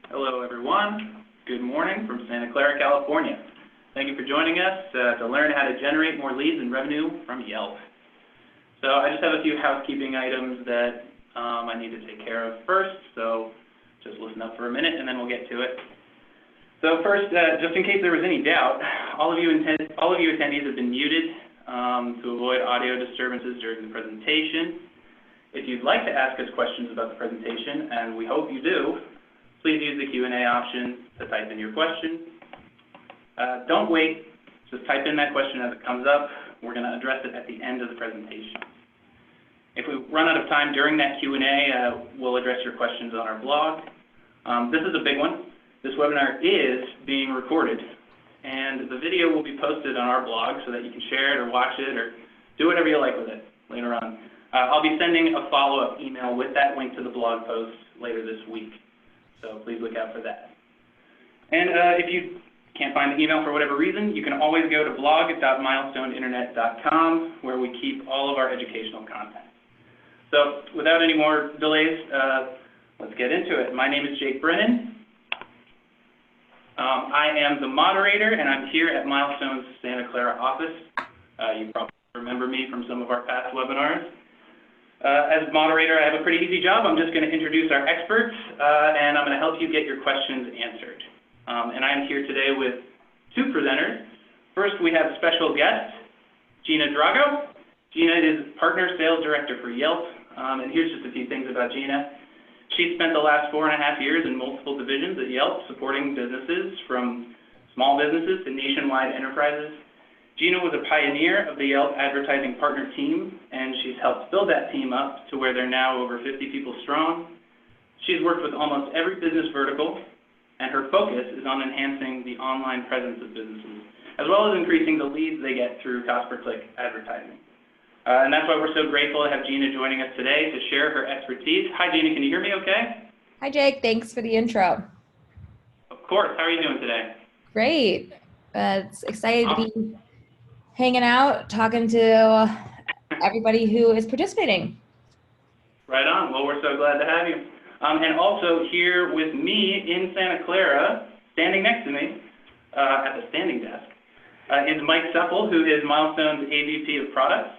Hello, everyone. Good morning from Santa Clara, California. Thank you for joining us to learn how to generate more leads and revenue from Yelp. So I just have a few housekeeping items that I need to take care of first, so just listen up for a minute and then we'll get to it. So first, just in case there was any doubt, all of you attendees have been muted to avoid audio disturbances during the presentation. If you'd like to ask us questions about the presentation, and we hope you do, please use the Q&A option to type in your question. Don't wait, just type in that question as it comes up. We're going to address it at the end of the presentation. If we run out of time during that Q&A, we'll address your questions on our blog. This is a big one. This webinar is being recorded, and the video will be posted on our blog so that you can share it or watch it or do whatever you like with it later on. I'll be sending a follow-up email with that link to the blog post later this week. So please look out for that. And if you can't find the email for whatever reason, you can always go to blog.milestoneinternet.com where we keep all of our educational content. So without any more delays, let's get into it. My name is Jake Brennan. I am the moderator, and I'm here at Milestone's Santa Clara office. You probably remember me from some of our past webinars. As moderator, I have a pretty easy job. I'm just going to introduce our experts, and I'm going to help you get your questions answered. And I'm here today with two presenters. First, we have special guest, Gina Drago. Gina is Partner Sales Director for Yelp, and here's just a few things about Gina. She spent the last 4.5 years in multiple divisions at Yelp, supporting businesses from small businesses to nationwide enterprises. Gina was a pioneer of the Yelp advertising partner team, and she's helped build that team up to where they're now over 50 people strong. She's worked with almost every business vertical, and her focus is on enhancing the online presence of businesses, as well as increasing the leads they get through cost-per-click advertising. And that's why we're so grateful to have Gina joining us today to share her expertise. Hi, Gina, can you hear me okay? Hi, Jake. Thanks for the intro. Of course. How are you doing today? Great. It's excited to be hanging out, talking to everybody who is participating. Right on. Well, we're so glad to have you. And also here with me in Santa Clara, standing next to me at the standing desk, is Mike Seppel, who is Milestone's AVP of Products.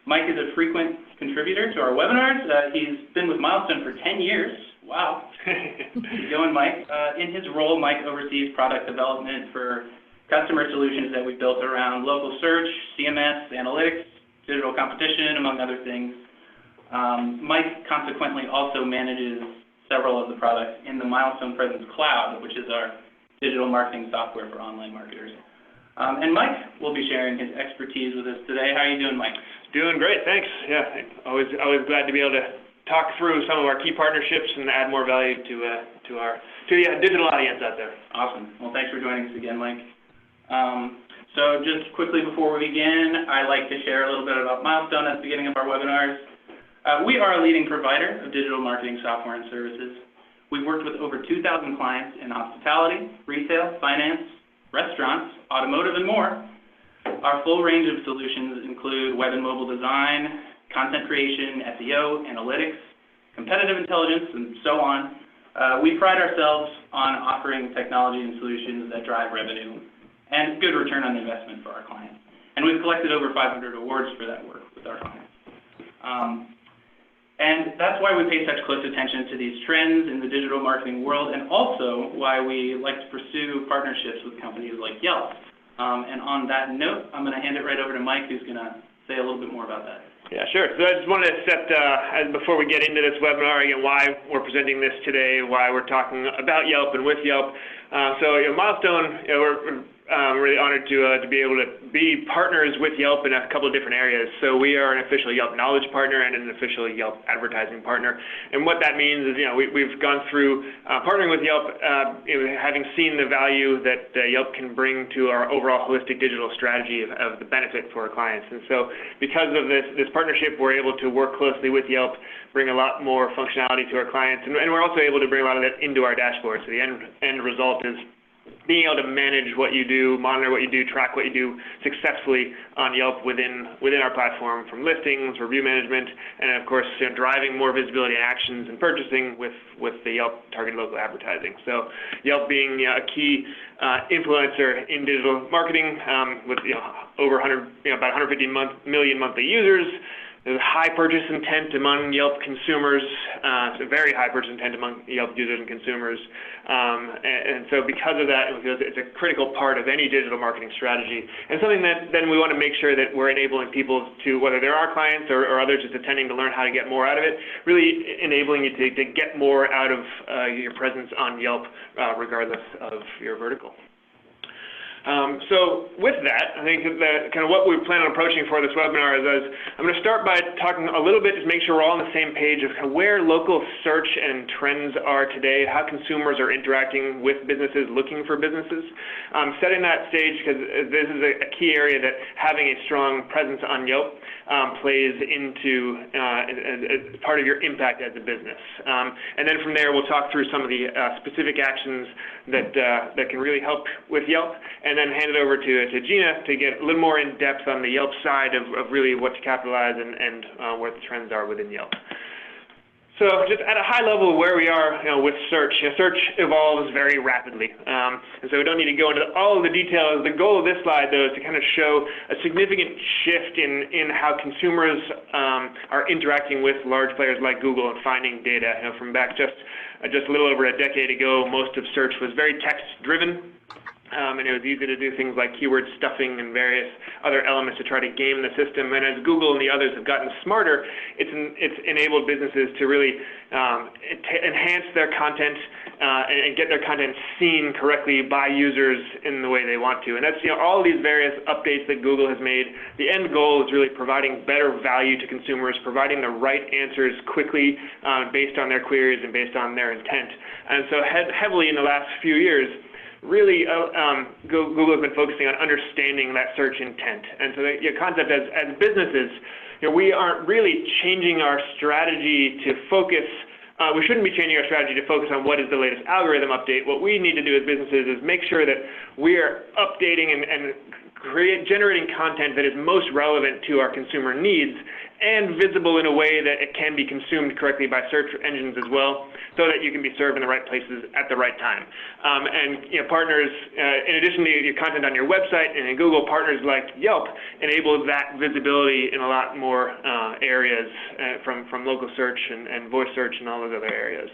Mike is a frequent contributor to our webinars. He's been with Milestone for 10 years. Wow. Keep going, Mike. In his role, Mike oversees product development for customer solutions that we built around local search, CMS, analytics, digital competition, among other things. Mike consequently also manages several of the products in the Milestone Presence Cloud, which is our digital marketing software for online marketers. And Mike will be sharing his expertise with us today. How are you doing, Mike? Doing great, thanks. Yeah, always glad to be able to talk through some of our key partnerships and add more value to the digital audience out there. Awesome. Well, thanks for joining us again, Mike. So just quickly before we begin, I like to share a little bit about Milestone at the beginning of our webinars. We are a leading provider of digital marketing software and services. We've worked with over 2,000 clients in hospitality, retail, finance, restaurants, automotive, and more. Our full range of solutions include web and mobile design, content creation, SEO, analytics, competitive intelligence, and so on. We pride ourselves on offering technology and solutions that drive revenue and good return on investment for our clients. And we've collected over 500 awards for that work with our clients. And that's why we pay such close attention to these trends in the digital marketing world, and also why we like to pursue partnerships with companies like Yelp. And on that note, I'm going to hand it right over to Mike, who's going to say a little bit more about that. Yeah, sure. So I just wanted to set, before we get into this webinar, again, why we're presenting this today, why we're talking about Yelp and with Yelp. So Milestone, we're really honored to be able to be partners with Yelp in a couple of different areas. So we are an official Yelp Knowledge partner and an official Yelp advertising partner. And what that means is, we've gone through partnering with Yelp, having seen the value that Yelp can bring to our overall holistic digital strategy of the benefit for our clients. And so because of this partnership, we're able to work closely with Yelp, bring a lot more functionality to our clients, and we're also able to bring a lot of that into our dashboard. So the end result is being able to manage what you do, monitor what you do, track what you do successfully on Yelp within our platform, from listings, review management, and of course, driving more visibility and actions and purchasing with the Yelp targeted local advertising. So Yelp being a key influencer in digital marketing with over about 150 million monthly users. There's high purchase intent among Yelp consumers, so very high purchase intent among Yelp users and consumers. And so because of that, it's a critical part of any digital marketing strategy, and something that then we want to make sure that we're enabling people to, whether they're our clients or others just attending to learn how to get more out of it, really enabling you to get more out of your presence on Yelp, regardless of your vertical. So with that, I think that kind of what we plan on approaching for this webinar is I'm going to start by talking a little bit to make sure we're all on the same page of kind of where local search and trends are today, how consumers are interacting with businesses, looking for businesses. Setting that stage because this is a key area that having a strong presence on Yelp plays into as part of your impact as a business. And then from there, we'll talk through some of the specific actions that can really help with Yelp, and then hand it over to Gina to get a little more in depth on the Yelp side of really what to capitalize and where the trends are within Yelp. So just at a high level where we are with search. Search evolves very rapidly, and so we don't need to go into all of the details. The goal of this slide, though, is to kind of show a significant shift in how consumers are interacting with large players like Google and finding data. From back just a little over a decade ago, most of search was very text-driven. And it was easy to do things like keyword stuffing and various other elements to try to game the system. And as Google and the others have gotten smarter, it's enabled businesses to really enhance their content and get their content seen correctly by users in the way they want to. And that's all these various updates that Google has made. The end goal is really providing better value to consumers, providing the right answers quickly based on their queries and based on their intent. And so heavily in the last few years, really, Google has been focusing on understanding that search intent. And so the concept as businesses, we aren't really changing our strategy to focus. We shouldn't be changing our strategy to focus on what is the latest algorithm update. What we need to do as businesses is make sure that we are updating and generating content that is most relevant to our consumer needs and visible in a way that it can be consumed correctly by search engines as well, so that you can be served in the right places at the right time. And partners, in addition to your content on your website and in Google, partners like Yelp enable that visibility in a lot more areas from local search and voice search and all those other areas.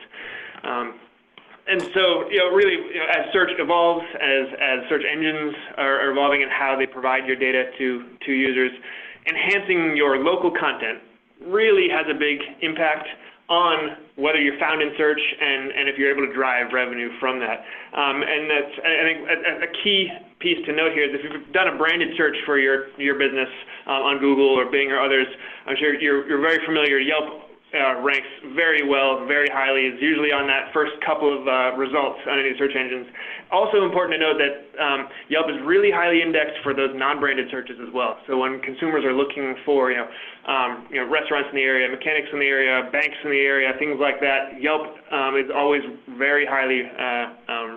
And so, really, as search evolves, as search engines are evolving in how they provide your data to users, enhancing your local content really has a big impact on whether you're found in search and if you're able to drive revenue from that. And that's, I think, a key piece to note here is if you've done a branded search for your business on Google or Bing or others, I'm sure you're very familiar. Yelp ranks very well, very highly. It's usually on that first couple of results on any search engines. Also important to note that Yelp is really highly indexed for those non-branded searches as well. So when consumers are looking for restaurants in the area, mechanics in the area, banks in the area, things like that, Yelp is always very highly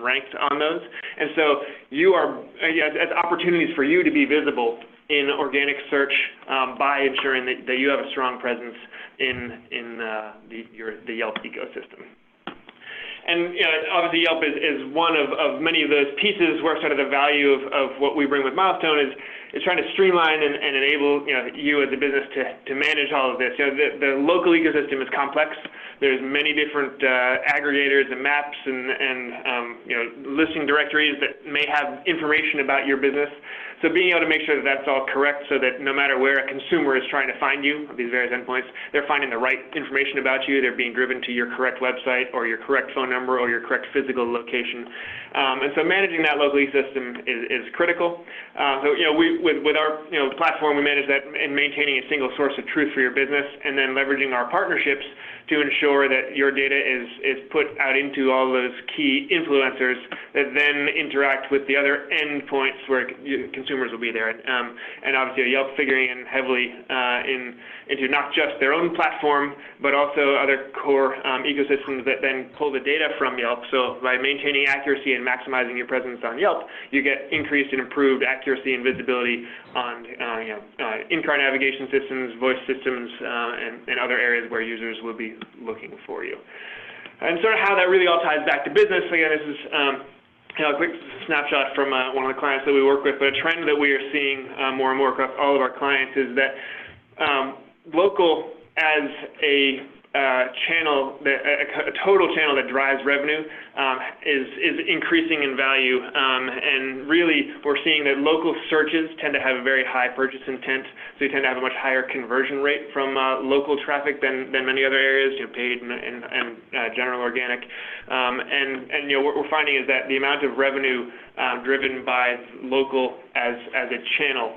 ranked on those. And so you are as opportunities for you to be visible in organic search by ensuring that you have a strong presence in the Yelp ecosystem. And obviously Yelp is one of many of those pieces where sort of the value of what we bring with Milestone is trying to streamline and enable you as a business to manage all of this. The local ecosystem is complex. There's many different aggregators and maps and listing directories that may have information about your business. So being able to make sure that that's all correct so that no matter where a consumer is trying to find you at these various endpoints, they're finding the right information about you, they're being driven to your correct website or your correct phone number or your correct physical location. And so managing that local ecosystem is critical. So with our platform, we manage that in maintaining a single source of truth for your business and then leveraging our partnerships to ensure sure that your data is put out into all those key influencers that then interact with the other endpoints where consumers will be there. And obviously Yelp figuring in heavily into not just their own platform, but also other core ecosystems that then pull the data from Yelp. So by maintaining accuracy and maximizing your presence on Yelp, you get increased and improved accuracy and visibility on in-car navigation systems, voice systems, and other areas where users will be looking for you. And sort of how that really all ties back to business. Again, this is a quick snapshot from one of the clients that we work with, but a trend that we are seeing more and more across all of our clients is that local as a channel, a total channel that drives revenue is increasing in value, and really we're seeing that local searches tend to have a very high purchase intent, so you tend to have a much higher conversion rate from local traffic than many other areas, paid and general organic, and what we're finding is that the amount of revenue driven by local as a channel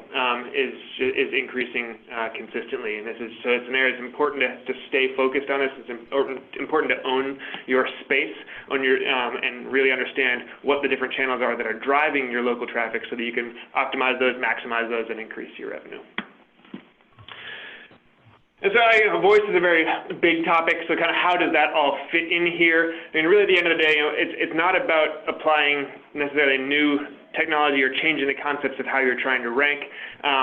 is increasing consistently, and so it's an area that's important to stay focused on this. It's important to own your space, and really understand what the different channels are that are driving your local traffic so that you can optimize those, maximize those, and increase your revenue. And so voice is a very big topic, so kind of how does that all fit in here? I mean, really at the end of the day, it's not about applying necessarily new technology or changing the concepts of how you're trying to rank,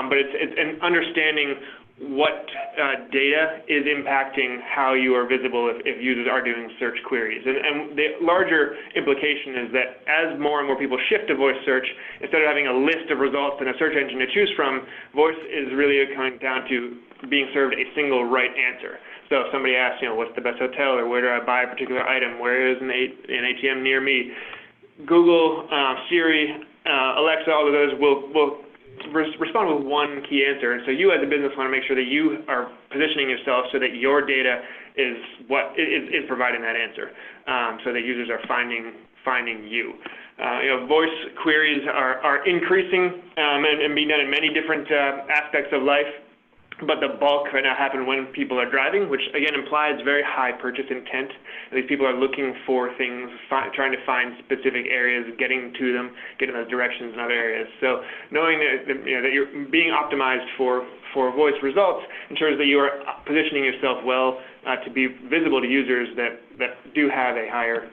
but it's an understanding what data is impacting how you are visible if users are doing search queries. And the larger implication is that as more and more people shift to voice search, instead of having a list of results and a search engine to choose from, voice is really coming down to being served a single right answer. So if somebody asks, what's the best hotel, or where do I buy a particular item, where is an ATM near me, Google, Siri, Alexa, all of those will respond with one key answer. And so you as a business want to make sure that you are positioning yourself so that your data is what is providing that answer, so that users are finding you. Voice queries are increasing and being done in many different aspects of life. But the bulk right now happen when people are driving, which again implies very high purchase intent. These people are looking for things, trying to find specific areas, getting to them, getting those directions in other areas. So knowing that you're being optimized for voice results ensures that you are positioning yourself well to be visible to users that do have a higher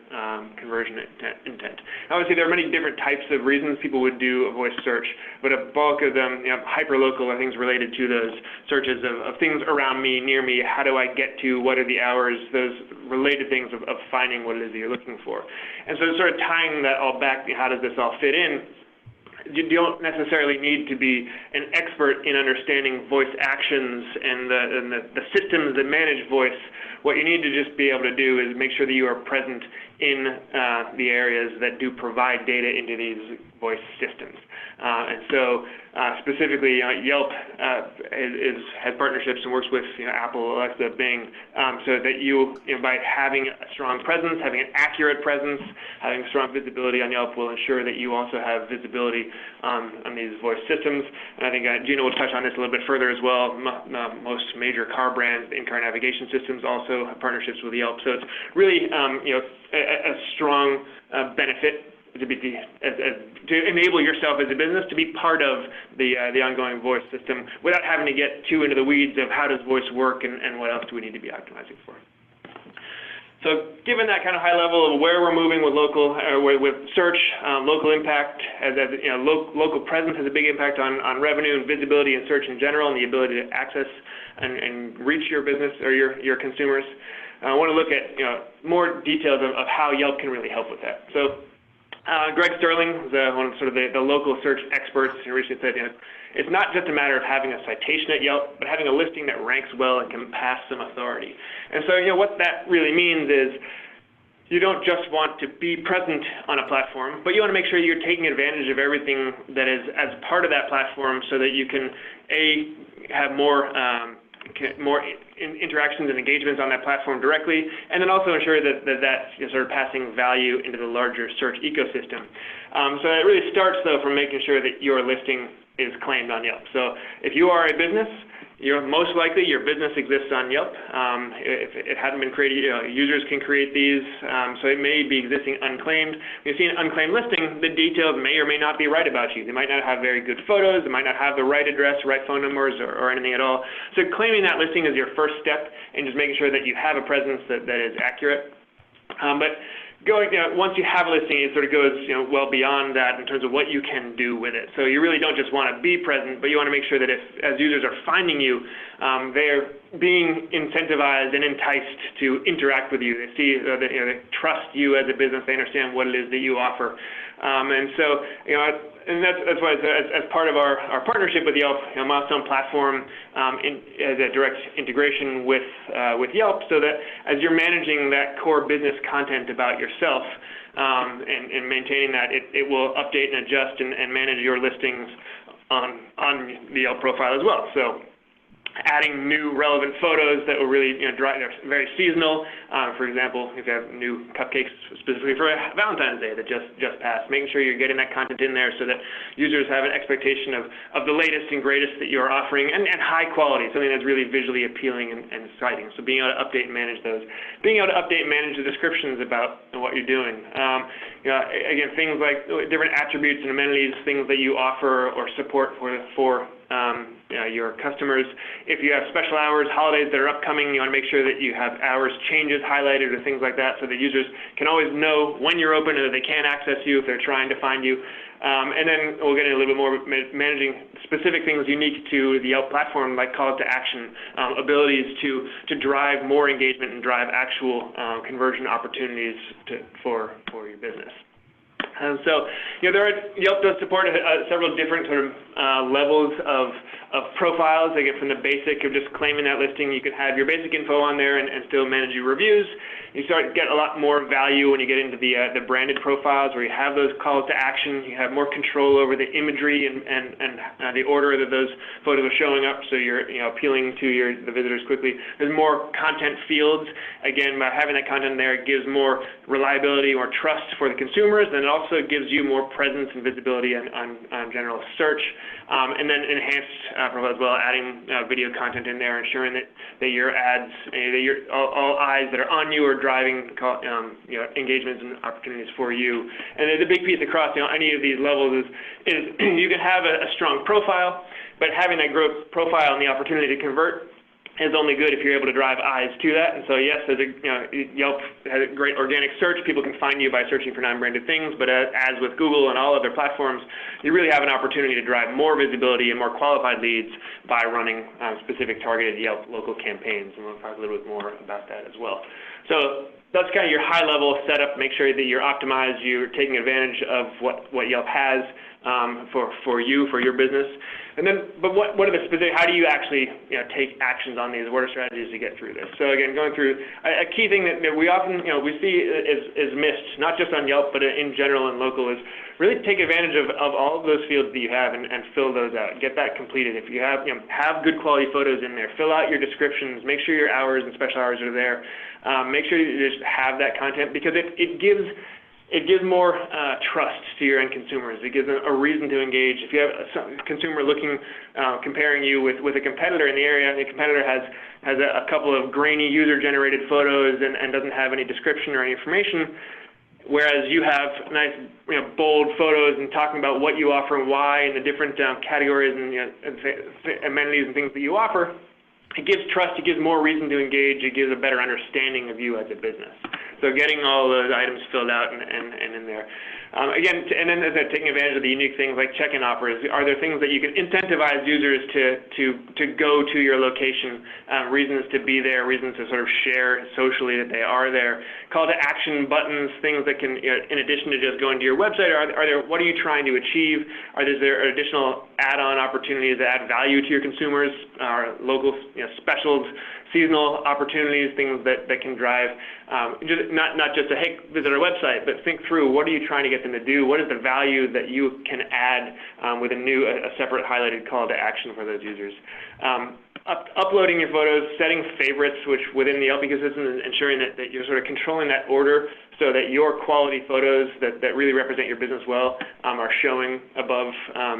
conversion intent. Obviously, there are many different types of reasons people would do a voice search, but a bulk of them, hyperlocal, are things related to those searches of things around me, near me, how do I get to, what are the hours, those related things of finding what it is that you're looking for. And so sort of tying that all back, how does this all fit in? You don't necessarily need to be an expert in understanding voice actions and the systems that manage voice. What you need to just be able to do is make sure that you are present in the areas that do provide data into these voice systems. And so specifically, Yelp has partnerships and works with Apple, Alexa, Bing, so that you by having a strong presence, having an accurate presence, having strong visibility on Yelp will ensure that you also have visibility on these voice systems. And I think Gina will touch on this a little bit further as well. Most major car brands, in-car navigation systems, also have partnerships with Yelp. So it's really a strong benefit to enable yourself as a business to be part of the ongoing voice system without having to get too into the weeds of how does voice work and what else do we need to be optimizing for. So given that kind of high level of where we're moving with local, with search, local impact, local presence has a big impact on revenue and visibility and search in general and the ability to access and reach your business or your consumers. I want to look at more details of how Yelp can really help with that. So Greg Sterling, one of sort of the local search experts, recently said, it's not just a matter of having a citation at Yelp, but having a listing that ranks well and can pass some authority. And so, what that really means is you don't just want to be present on a platform, but you want to make sure you're taking advantage of everything that is as part of that platform so that you can, have more interactions and engagements on that platform directly, and then also ensure that that's sort of passing value into the larger search ecosystem. So it really starts, though, from making sure that your listing is claimed on Yelp. So if you are a business, most likely your business exists on Yelp. If it hadn't been created, users can create these, so it may be existing unclaimed. When you see an unclaimed listing, the details may or may not be right about you. They might not have very good photos, they might not have the right address, right phone numbers, or anything at all. So claiming that listing is your first step, and just making sure that you have a presence that is accurate. But once you have a listing, it sort of goes well beyond that in terms of what you can do with it. So you really don't just want to be present, but you want to make sure that as users are finding you, they're being incentivized and enticed to interact with you. They see that they trust you as a business. They understand what it is that you offer, and so and that's why as part of our partnership with Yelp, Milestone platform as a direct integration with Yelp, so that as you're managing that core business content about yourself and maintaining that, it will update and adjust and manage your listings on the Yelp profile as well. So adding new relevant photos that will really drive, they're very seasonal. For example, if you have new cupcakes specifically for Valentine's Day that just passed, making sure you're getting that content in there so that users have an expectation of the latest and greatest that you're offering, and high quality, something that's really visually appealing and exciting. So being able to update and manage those, being able to update and manage the descriptions about what you're doing. Again, things like different attributes and amenities, things that you offer or support for your customers. If you have special hours, holidays that are upcoming, you want to make sure that you have hours changes highlighted or things like that, so that users can always know when you're open and that they can access you if they're trying to find you. And then we'll get into a little bit more managing specific things unique to the Yelp platform, like call to action, abilities to drive more engagement and drive actual conversion opportunities for your business. So, Yelp does support several different sort of levels of profiles. They get from the basic of just claiming that listing. You can have your basic info on there and still manage your reviews. You start to get a lot more value when you get into the branded profiles, where you have those calls to action. You have more control over the imagery and the order that those photos are showing up, so you're appealing to the visitors quickly. There's more content fields. Again, by having that content there, it gives more reliability or trust for the consumers, and it also gives you more presence and visibility on general search, and then enhanced profiles as well, adding video content in there, ensuring that your ads, that all eyes that are on you are driving engagements and opportunities for you. And the big piece across any of these levels is you can have a strong profile, but having that growth profile and the opportunity to convert is only good if you're able to drive eyes to that. And so yes, Yelp has a great organic search. People can find you by searching for non-branded things, but as with Google and all other platforms, you really have an opportunity to drive more visibility and more qualified leads by running specific targeted Yelp local campaigns, and we'll talk a little bit more about that as well. So that's kind of your high-level setup. Make sure that you're optimized, you're taking advantage of what Yelp has for your business. And then, but what are the specific? How do you actually take actions on these? What are strategies to get through this? So again, going through a key thing that we often we see is missed, not just on Yelp but in general and local, is really take advantage of all of those fields that you have and fill those out. Get that completed. If you have have good quality photos in there, fill out your descriptions. Make sure your hours and special hours are there. Make sure you just have that content, because it gives more trust to your end consumers. It gives them a reason to engage. If you have a consumer looking, comparing you with a competitor in the area, and the competitor has a couple of grainy user-generated photos and doesn't have any description or any information, whereas you have nice, bold photos and talking about what you offer and why, and the different categories and amenities and things that you offer, it gives trust, it gives more reason to engage, it gives a better understanding of you as a business. So getting all those items filled out and in there. Again, and then taking advantage of the unique things like check-in offers. Are there things that you can incentivize users to go to your location, reasons to be there, reasons to sort of share socially that they are there? Call to action buttons, things that can, in addition to just going to your website, what are you trying to achieve? Is there additional add-on opportunities that add value to your consumers? Local specials, seasonal opportunities, things that can drive, not just a, hey, visit our website, but think through, what are you trying to get them to do? What is the value that you can add with a separate highlighted call to action for those users? Uploading your photos, setting favorites, which within the Yelp ecosystem is ensuring that you're sort of controlling that order so that your quality photos that really represent your business well are showing above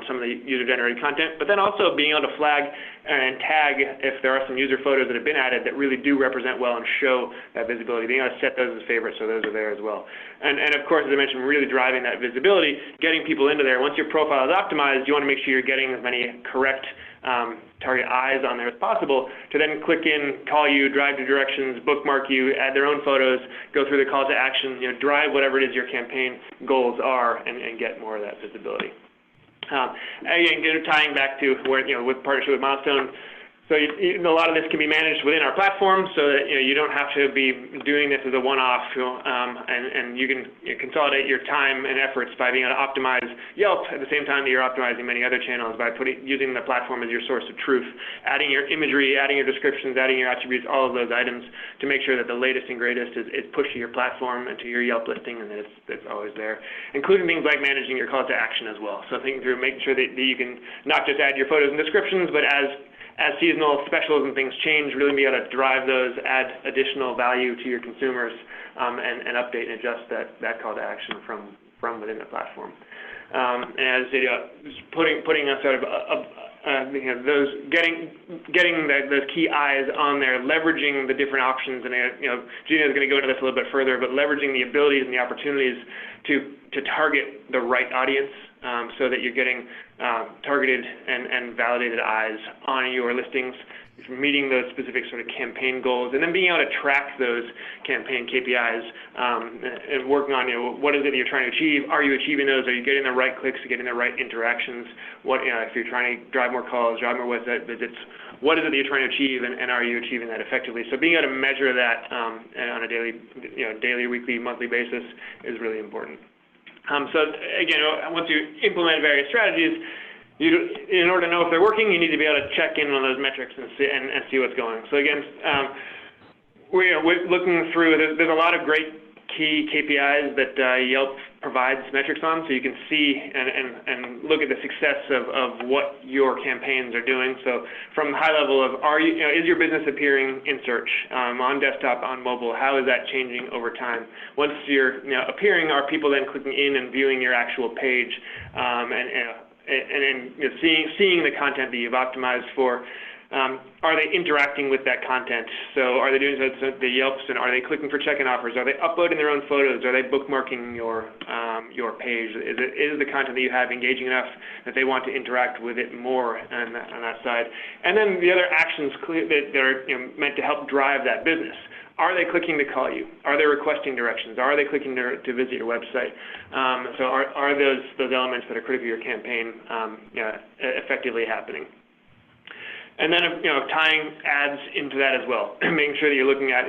some of the user-generated content, but then also being able to flag and tag if there are some user photos that have been added that really do represent well and show that visibility, being able to set those as favorites so those are there as well. And of course, as I mentioned, really driving that visibility, getting people into there. Once your profile is optimized, you want to make sure you're getting as many correct target eyes on there as possible to then click in, call you, drive to directions, bookmark you, add their own photos, go through the call to action, drive whatever it is your campaign goals are, and get more of that visibility. Again, tying back to where, with partnership with Milestone, so a lot of this can be managed within our platform, so that you don't have to be doing this as a one-off, and you can consolidate your time and efforts by being able to optimize Yelp at the same time that you're optimizing many other channels by using the platform as your source of truth, adding your imagery, adding your descriptions, adding your attributes, all of those items to make sure that the latest and greatest is pushed to your platform and to your Yelp listing, and that it's always there, including things like managing your call to action as well. So thinking through making sure that you can not just add your photos and descriptions, but as seasonal specials and things change, really be able to drive those, add additional value to your consumers, and update and adjust that call to action from within the platform. And as putting a sort of those getting those key eyes on there, leveraging the different options, and Gina is going to go into this a little bit further, but leveraging the abilities and the opportunities to target the right audience, so that you're getting targeted and validated eyes on your listings, meeting those specific sort of campaign goals, and then being able to track those campaign KPIs and working on what is it that you're trying to achieve? Are you achieving those? Are you getting the right clicks? Are you getting the right interactions? What if you're trying to drive more calls, drive more website visits? What is it that you're trying to achieve, and are you achieving that effectively? So being able to measure that on a daily, weekly, monthly basis is really important. So again, once you implement various strategies, in order to know if they're working, you need to be able to check in on those metrics and see what's going. So again, we're looking through. There's a lot of great key KPIs that Yelp provides metrics on, so you can see and look at the success of what your campaigns are doing. So from the high level of is your business appearing in search on desktop, on mobile? How is that changing over time? Once you're appearing, are people then clicking in and viewing your actual page and seeing the content that you've optimized for? Are they interacting with that content? So are they doing the Yelps, and are they clicking for check-in offers? Are they uploading their own photos? Are they bookmarking your page? Is the content that you have engaging enough that they want to interact with it more on that side? And then the other actions that are meant to help drive that business. Are they clicking to call you? Are they requesting directions? Are they clicking to visit your website? So are those elements that are critical to your campaign effectively happening? And then tying ads into that as well, making sure that you're looking at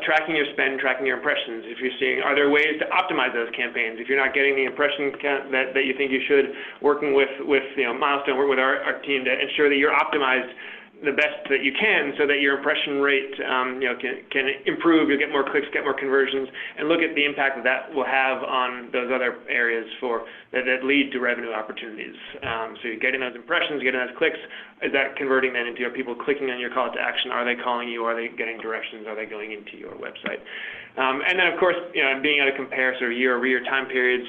tracking your spend, tracking your impressions. If you're seeing, are there ways to optimize those campaigns? If you're not getting the impression count that you think you should, working with Milestone, working with our team to ensure that you're optimized the best that you can, so that your impression rate can improve. You'll get more clicks, get more conversions, and look at the impact that will have on those other areas that lead to revenue opportunities. So you're getting those impressions, getting those clicks. Is that converting then into people clicking on your call to action? Are they calling you? Are they getting directions? Are they going into your website? And then, of course, being able to compare sort of year-over-year time periods,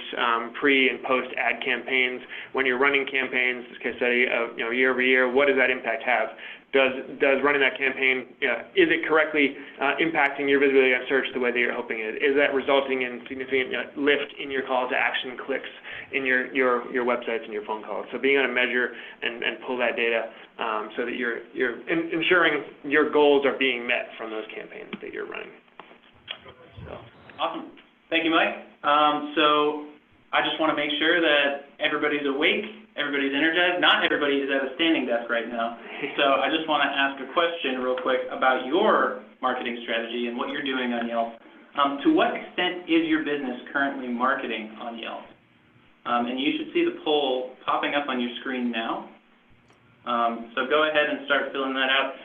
pre and post ad campaigns. When you're running campaigns, this case study of year-over-year, what does that impact have? Does running that campaign, is it correctly impacting your visibility on search the way that you're hoping it? Is that resulting in significant lift in your call to action clicks in your websites and your phone calls? So being able to measure and pull that data so that you're ensuring your goals are being met from those campaigns that you're running. So. Awesome. Thank you, Mike. So I just want to make sure that everybody's awake, everybody's energized. Not everybody is at a standing desk right now. So I just want to ask a question real quick about your marketing strategy and what you're doing on Yelp. To what extent is your business currently marketing on Yelp? And you should see the poll popping up on your screen now. So go ahead and start filling that out.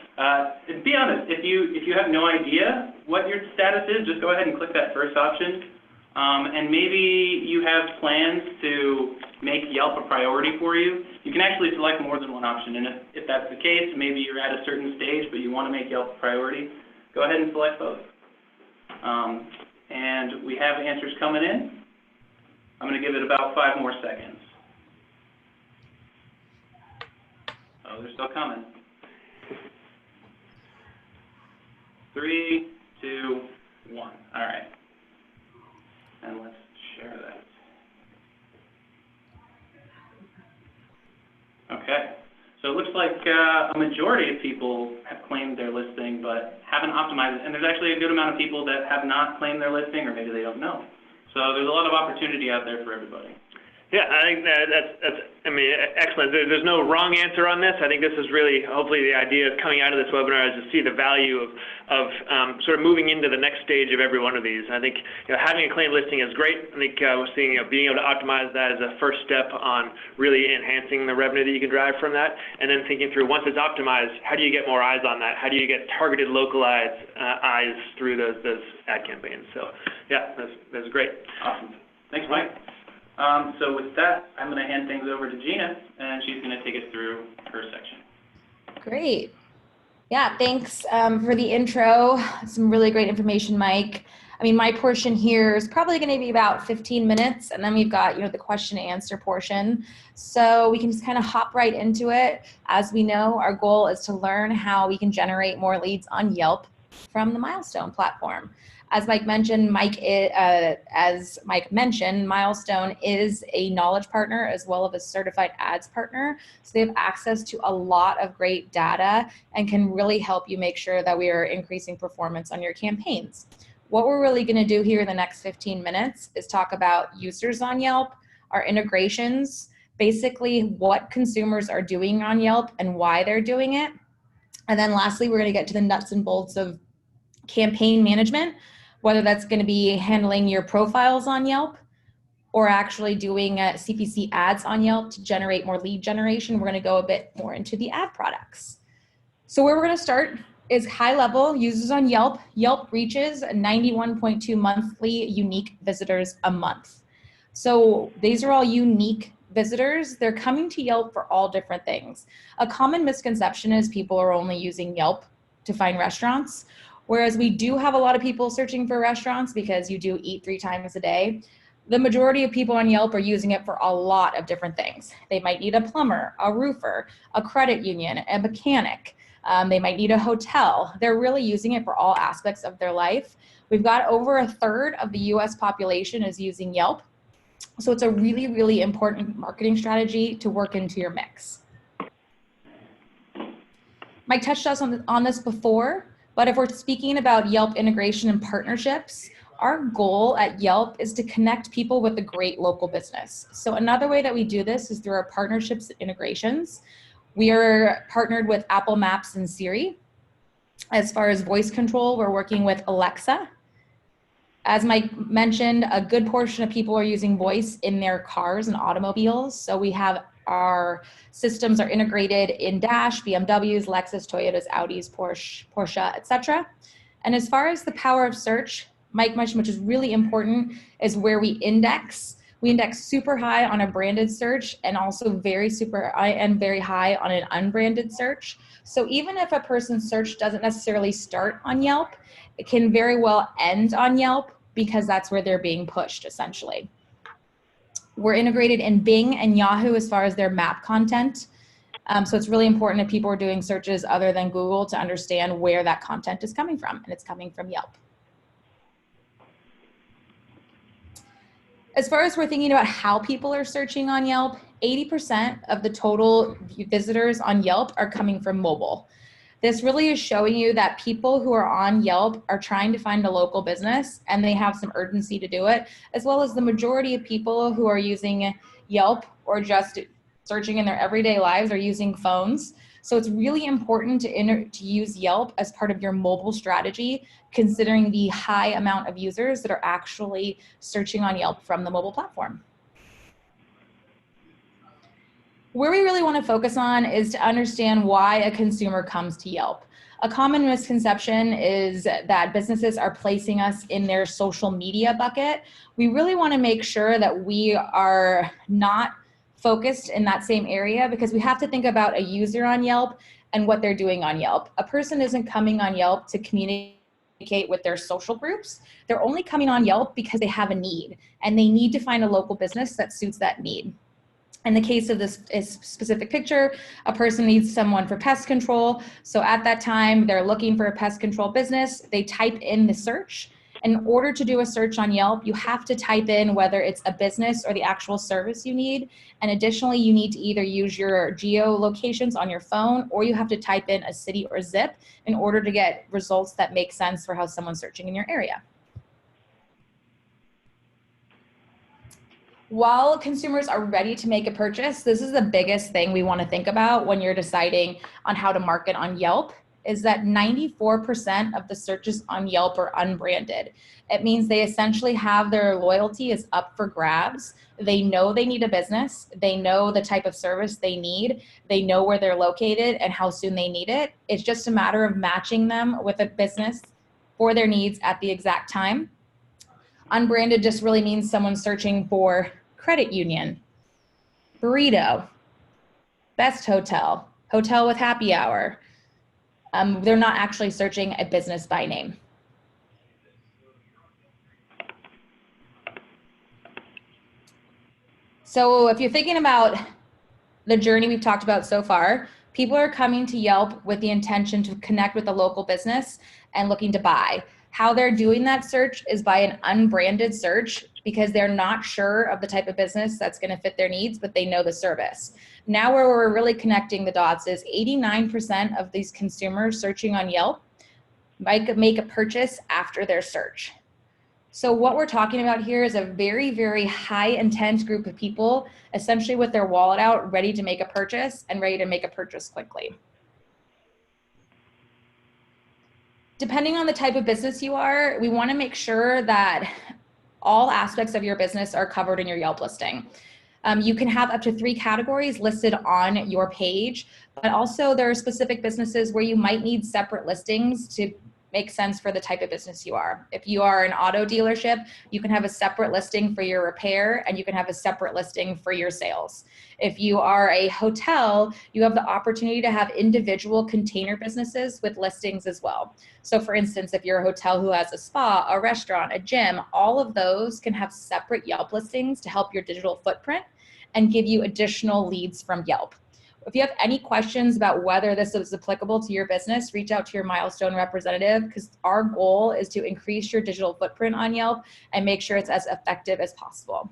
Be honest, if you have no idea what your status is, just go ahead and click that first option. And maybe you have plans to make Yelp a priority for you. You can actually select more than one option, and if that's the case, maybe you're at a certain stage but you want to make Yelp a priority, go ahead and select both. and we have answers coming in. I'm going to give it about 5 more seconds. Oh, they're still coming. 3, 2, 1. All right. And let's share that. Okay. So it looks like a majority of people have claimed their listing but haven't optimized it. And there's actually a good amount of people that have not claimed their listing, or maybe they don't know. So there's a lot of opportunity out there for everybody. Yeah, I think that's excellent. There's no wrong answer on this. I think this is really, hopefully, the idea of coming out of this webinar is to see the value of sort of moving into the next stage of every one of these. I think having a claim listing is great. I think we're seeing being able to optimize that as a first step on really enhancing the revenue that you can drive from that, and then thinking through, once it's optimized, how do you get more eyes on that? How do you get targeted, localized eyes through those ad campaigns? So, yeah, that's great. Awesome. Thanks, Mike. So with that, I'm going to hand things over to Gina, and she's going to take us through her section. Great. Yeah, thanks for the intro. Some really great information, Mike. I mean, my portion here is probably going to be about 15 minutes, and then we've got, the question and answer portion. So we can just kind of hop right into it. As we know, our goal is to learn how we can generate more leads on Yelp from the Milestone platform. As Mike mentioned, Milestone is a knowledge partner as well as a certified ads partner. So they have access to a lot of great data and can really help you make sure that we are increasing performance on your campaigns. What we're really going to do here in the next 15 minutes is talk about users on Yelp, our integrations, basically what consumers are doing on Yelp and why they're doing it. And then lastly, we're going to get to the nuts and bolts of campaign management, whether that's going to be handling your profiles on Yelp or actually doing CPC ads on Yelp to generate more lead generation. We're going to go a bit more into the ad products. So where we're going to start is high level users on Yelp. Yelp reaches 91.2 monthly unique visitors a month. So these are all unique visitors. They're coming to Yelp for all different things. A common misconception is people are only using Yelp to find restaurants. Whereas we do have a lot of people searching for restaurants because you do eat 3 times a day. The majority of people on Yelp are using it for a lot of different things. They might need a plumber, a roofer, a credit union, a mechanic. They might need a hotel. They're really using it for all aspects of their life. We've got over 1/3 of the US population is using Yelp. So it's a really, really important marketing strategy to work into your mix. Mike touched on this before. But if we're speaking about Yelp integration and partnerships, our goal at Yelp is to connect people with a great local business. So another way that we do this is through our partnerships and integrations. We are partnered with Apple Maps and Siri. As far as voice control, we're working with Alexa. As Mike mentioned, a good portion of people are using voice in their cars and automobiles. So we have our systems are integrated in Dash, BMWs, Lexus, Toyotas, Audis, Porsche, etc. And as far as the power of search, Mike mentioned, which is really important, is where we index. We index super high on a branded search and also very high on an unbranded search. So even if a person's search doesn't necessarily start on Yelp, it can very well end on Yelp because that's where they're being pushed essentially. We're integrated in Bing and Yahoo as far as their map content. So it's really important if people are doing searches other than Google to understand where that content is coming from, and it's coming from Yelp. As far as we're thinking about how people are searching on Yelp, 80% of the total visitors on Yelp are coming from mobile. This really is showing you that people who are on Yelp are trying to find a local business and they have some urgency to do it, as well as the majority of people who are using Yelp or just searching in their everyday lives are using phones. So it's really important to use Yelp as part of your mobile strategy, considering the high amount of users that are actually searching on Yelp from the mobile platform. Where we really want to focus on is to understand why a consumer comes to Yelp. A common misconception is that businesses are placing us in their social media bucket. We really want to make sure that we are not focused in that same area because we have to think about a user on Yelp and what they're doing on Yelp. A person isn't coming on Yelp to communicate communicate with their social groups. They're only coming on Yelp because they have a need and they need to find a local business that suits that need. In the case of this specific picture, a person needs someone for pest control. So at that time, they're looking for a pest control business. They type in the search. In order to do a search on Yelp, you have to type in whether it's a business or the actual service you need. And additionally, you need to either use your geolocations on your phone or you have to type in a city or zip in order to get results that make sense for how someone's searching in your area. While consumers are ready to make a purchase, this is the biggest thing we want to think about when you're deciding on how to market on Yelp, is that 94% of the searches on Yelp are unbranded. It means they essentially have their loyalty is up for grabs. They know they need a business. They know the type of service they need. They know where they're located and how soon they need it. It's just a matter of matching them with a business for their needs at the exact time. Unbranded just really means someone's searching for credit union, burrito, best hotel, hotel with happy hour. They're not actually searching a business by name. So if you're thinking about the journey we've talked about so far, people are coming to Yelp with the intention to connect with a local business and looking to buy. How they're doing that search is by an unbranded search because they're not sure of the type of business that's going to fit their needs, but they know the service. Now where we're really connecting the dots is 89% of these consumers searching on Yelp might make a purchase after their search. So what we're talking about here is a very, very high intent group of people, essentially with their wallet out, ready to make a purchase and ready to make a purchase quickly. Depending on the type of business you are, we want to make sure that all aspects of your business are covered in your Yelp listing. You can have up to 3 categories listed on your page, but also there are specific businesses where you might need separate listings to make sense for the type of business you are. If you are an auto dealership, you can have a separate listing for your repair and you can have a separate listing for your sales. If you are a hotel, you have the opportunity to have individual container businesses with listings as well. So for instance, if you're a hotel who has a spa, a restaurant, a gym, all of those can have separate Yelp listings to help your digital footprint and give you additional leads from Yelp. If you have any questions about whether this is applicable to your business, reach out to your Milestone representative because our goal is to increase your digital footprint on Yelp and make sure it's as effective as possible.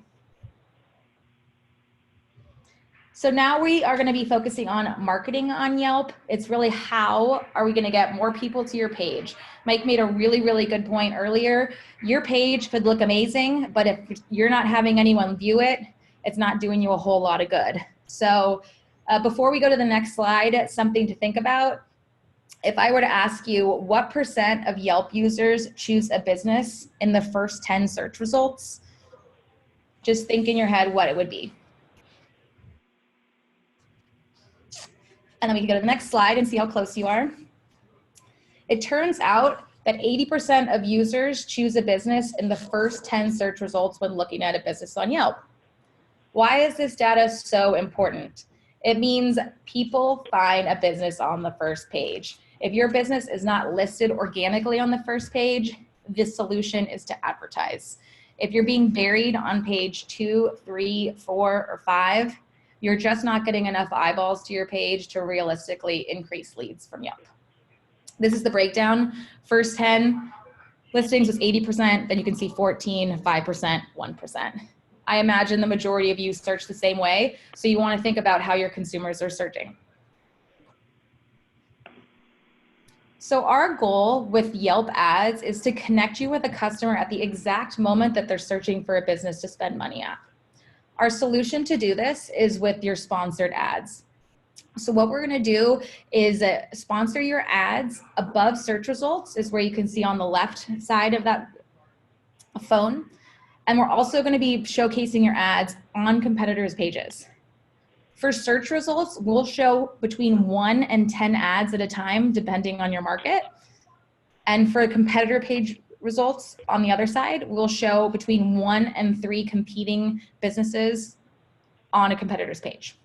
So now we are going to be focusing on marketing on Yelp. It's really how are we going to get more people to your page? Mike made a really, really good point earlier. Your page could look amazing, but if you're not having anyone view it, it's not doing you a whole lot of good. So before we go to the next slide, something to think about. If I were to ask you what % of Yelp users choose a business in the first 10 search results, just think in your head what it would be. And then we can go to the next slide and see how close you are. It turns out that 80% of users choose a business in the first 10 search results when looking at a business on Yelp. Why is this data so important? It means people find a business on the first page. If your business is not listed organically on the first page, the solution is to advertise. If you're being buried on page 2, 3, 4, or 5, you're just not getting enough eyeballs to your page to realistically increase leads from Yelp. This is the breakdown. First 10 listings was 80%, then you can see 14, 5%, 1%. I imagine the majority of you search the same way, so you want to think about how your consumers are searching. So our goal with Yelp ads is to connect you with a customer at the exact moment that they're searching for a business to spend money at. Our solution to do this is with your sponsored ads. So what we're going to do is sponsor your ads above search results is where you can see on the left side of that phone. And we're also going to be showcasing your ads on competitors' pages. For search results, we'll show between 1 and 10 ads at a time, depending on your market. And for competitor page results on the other side, we'll show between 1 and 3 competing businesses on a competitor's page.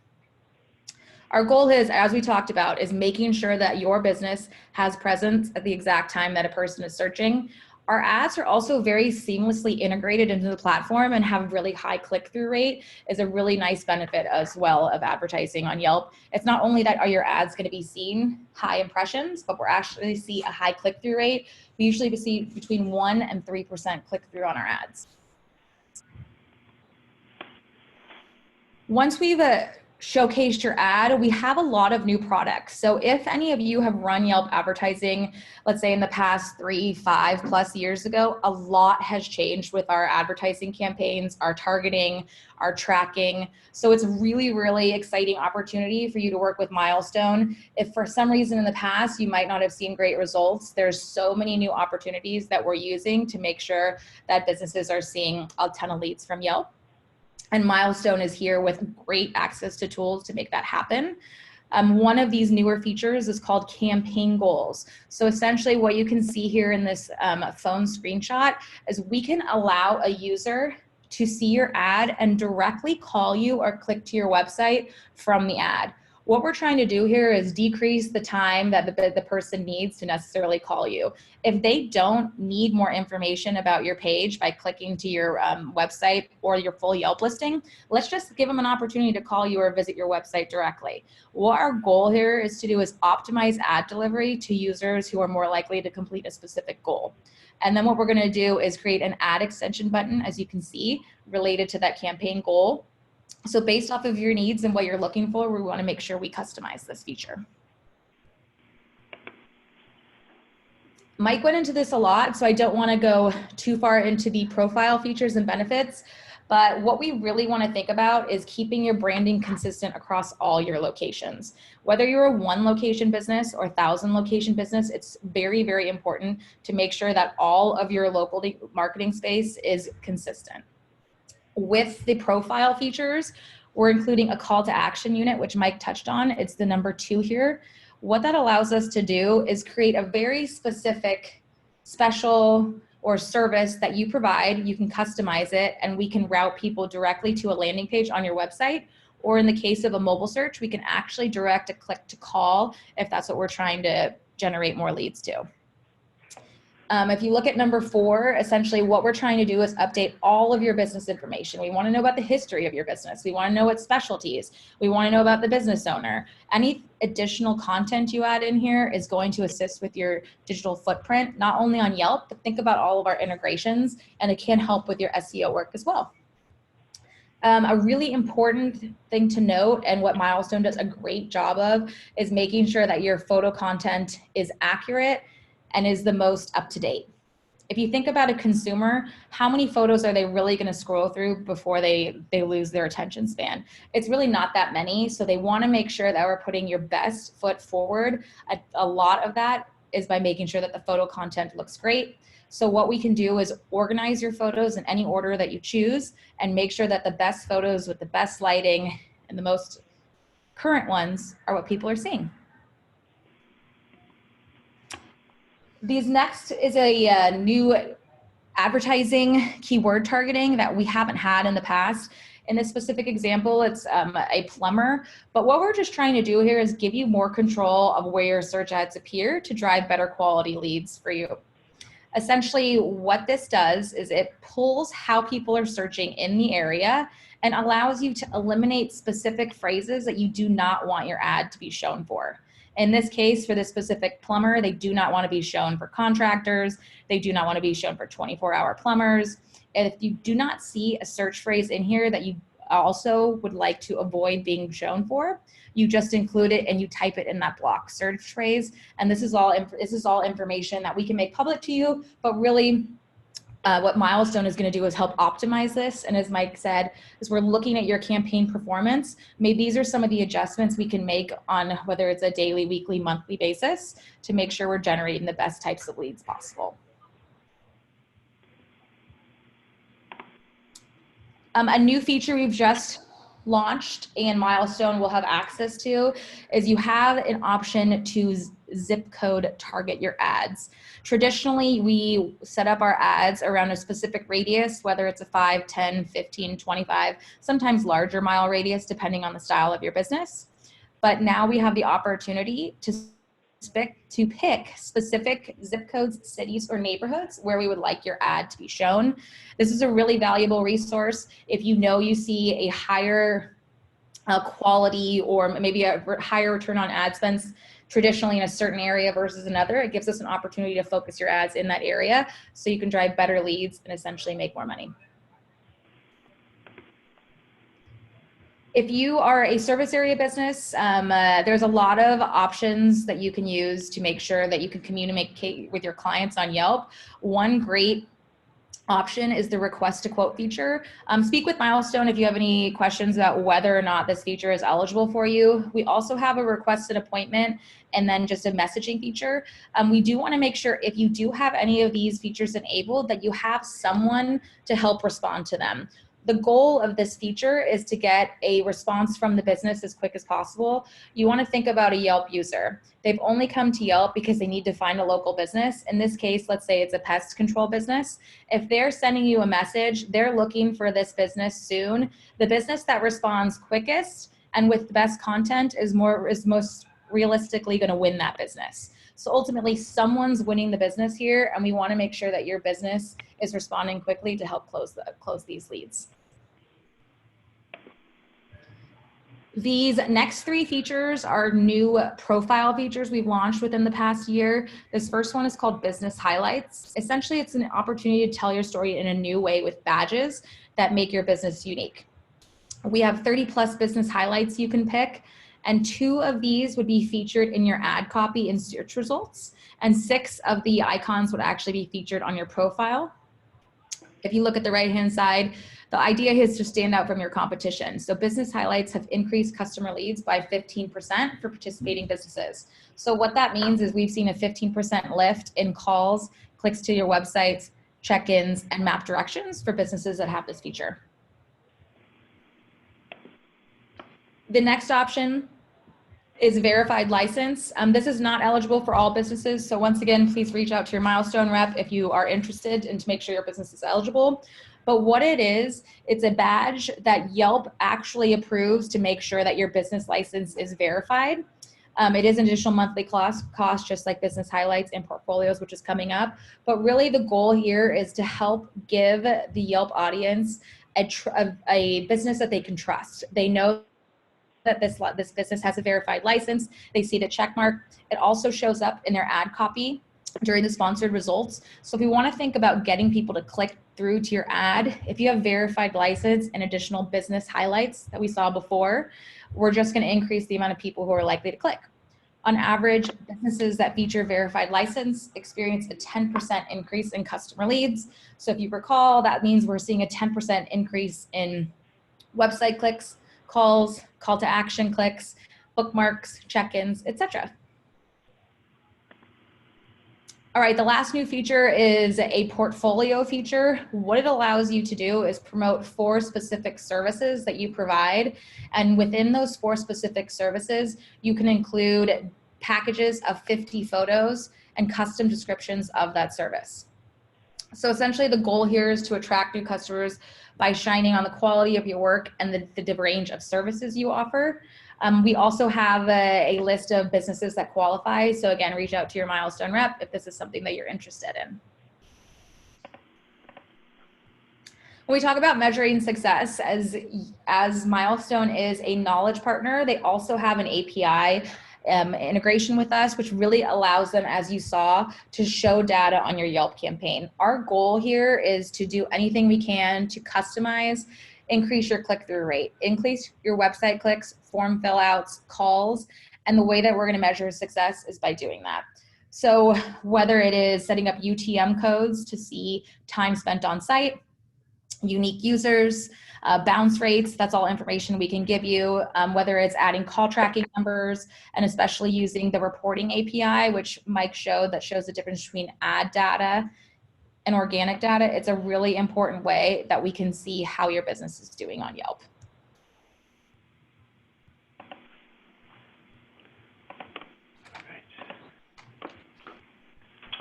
Our goal is, as we talked about, is making sure that your business has presence at the exact time that a person is searching. Our ads are also very seamlessly integrated into the platform and have really high click-through rate is a really nice benefit as well of advertising on Yelp. It's not only that are your ads going to be seen high impressions, but we're actually see a high click-through rate. We usually see between 1% and 3% click-through on our ads. Once we've showcased your ad, we have a lot of new products. So if any of you have run Yelp advertising, let's say in the past 3, 5+ years ago, a lot has changed with our advertising campaigns, our targeting, our tracking. So it's a really, really exciting opportunity for you to work with Milestone. If for some reason in the past you might not have seen great results, there's so many new opportunities that we're using to make sure that businesses are seeing a ton of leads from Yelp. And Milestone is here with great access to tools to make that happen. One of these newer features is called campaign goals. So essentially what you can see here in this phone screenshot is we can allow a user to see your ad and directly call you or click to your website from the ad. What we're trying to do here is decrease the time that the person needs to necessarily call you. If they don't need more information about your page by clicking to your website or your full Yelp listing, let's just give them an opportunity to call you or visit your website directly. What our goal here is to do is optimize ad delivery to users who are more likely to complete a specific goal. And then what we're gonna do is create an ad extension button, as you can see, related to that campaign goal. So based off of your needs and what you're looking for, we want to make sure we customize this feature. Mike went into this a lot, so I don't want to go too far into the profile features and benefits, but what we really want to think about is keeping your branding consistent across all your locations. Whether you're a 1 location business or 1,000 location business, it's very, very important to make sure that all of your local marketing space is consistent. With the profile features, we're including a call to action unit, which Mike touched on. It's the number 2 here. What that allows us to do is create a very specific special or service that you provide. You can customize it and we can route people directly to a landing page on your website. Or in the case of a mobile search, we can actually direct a click to call if that's what we're trying to generate more leads to. If you look at number 4, essentially what we're trying to do is update all of your business information. We want to know about the history of your business. We want to know what specialties. We want to know about the business owner. Any additional content you add in here is going to assist with your digital footprint, not only on Yelp, but think about all of our integrations, and it can help with your SEO work as well. A really important thing to note, and what Milestone does a great job of, is making sure that your photo content is accurate and is the most up to date. If you think about a consumer, how many photos are they really gonna scroll through before they lose their attention span? It's really not that many, so they wanna make sure that we're putting your best foot forward. A lot of that is by making sure that the photo content looks great. So what we can do is organize your photos in any order that you choose and make sure that the best photos with the best lighting and the most current ones are what people are seeing. These next is a new advertising keyword targeting that we haven't had in the past. In this specific example, it's a plumber, but what we're just trying to do here is give you more control of where your search ads appear to drive better quality leads for you. Essentially, what this does is it pulls how people are searching in the area and allows you to eliminate specific phrases that you do not want your ad to be shown for. In this case, for this specific plumber, they do not want to be shown for contractors. They do not want to be shown for 24-hour plumbers. And if you do not see a search phrase in here that you also would like to avoid being shown for, you just include it and you type it in that block search phrase. And this is all information that we can make public to you, but really what Milestone is going to do is help optimize this. And as Mike said, as we're looking at your campaign performance, maybe these are some of the adjustments we can make on whether it's a daily, weekly, monthly basis to make sure we're generating the best types of leads possible. A new feature we've just launched and Milestone will have access to is you have an option to zip code target your ads. Traditionally, we set up our ads around a specific radius, whether it's a 5, 10, 15, 25, sometimes larger mile radius, depending on the style of your business. but now we have the opportunity to pick specific zip codes, cities, or neighborhoods where we would like your ad to be shown. This is a really valuable resource. If you know you see a higher quality or maybe a higher return on ad spends traditionally in a certain area versus another, it gives us an opportunity to focus your ads in that area so you can drive better leads and essentially make more money. If you are a service area business, there's a lot of options that you can use to make sure that you can communicate with your clients on Yelp. One great option is the request to quote feature. Speak with Milestone if you have any questions about whether or not this feature is eligible for you. We also have a requested appointment and then just a messaging feature. We do want to make sure if you do have any of these features enabled that you have someone to help respond to them. The goal of this feature is to get a response from the business as quick as possible. You want to think about a Yelp user. They've only come to Yelp because they need to find a local business. In this case, let's say it's a pest control business. If they're sending you a message, they're looking for this business soon. The business that responds quickest and with the best content is most realistically going to win that business. So ultimately, someone's winning the business here, and we want to make sure that your business is responding quickly to help close these leads. These next three features are new profile features we've launched within the past year. This first one is called Business Highlights. Essentially, it's an opportunity to tell your story in a new way with badges that make your business unique. We have 30+ business highlights you can pick, and 2 of these would be featured in your ad copy in search results, and 6 of the icons would actually be featured on your profile. If you look at the right-hand side, the idea is to stand out from your competition. So business highlights have increased customer leads by 15% for participating businesses. So what that means is we've seen a 15% lift in calls, clicks to your websites, check-ins, and map directions for businesses that have this feature. The next option is verified license. This is not eligible for all businesses. So once again, please reach out to your Milestone rep if you are interested and to make sure your business is eligible. But what it is, it's a badge that Yelp actually approves to make sure that your business license is verified. It is an additional monthly cost, just like business highlights and portfolios, which is coming up. But really the goal here is to help give the Yelp audience a business that they can trust. They know that this business has a verified license. They see the check mark. It also shows up in their ad copy during the sponsored results. So if we want to think about getting people to click through to your ad, if you have verified license and additional business highlights that we saw before, we're just going to increase the amount of people who are likely to click. On average, businesses that feature verified license experience a 10% increase in customer leads. So if you recall, that means we're seeing a 10% increase in website clicks, calls, call to action clicks, bookmarks, check-ins, etc. All right, the last new feature is a portfolio feature. What it allows you to do is promote 4 specific services that you provide. And within those 4 specific services, you can include packages of 50 photos and custom descriptions of that service. So essentially the goal here is to attract new customers by shining on the quality of your work and the range of services you offer. We also have a list of businesses that qualify. So again, reach out to your Milestone rep if this is something that you're interested in. When we talk about measuring success, as Milestone is a knowledge partner, they also have an API integration with us, which really allows them, as you saw, to show data on your Yelp campaign. Our goal here is to do anything we can to customize, increase your click-through rate, increase your website clicks, form fill-outs, calls, and the way that we're going to measure success is by doing that. So whether it is setting up UTM codes to see time spent on site, unique users, bounce rates, that's all information we can give you, whether it's adding call tracking numbers, and especially using the reporting API, which Mike showed, that shows the difference between ad data and organic data. It's a really important way that we can see how your business is doing on Yelp.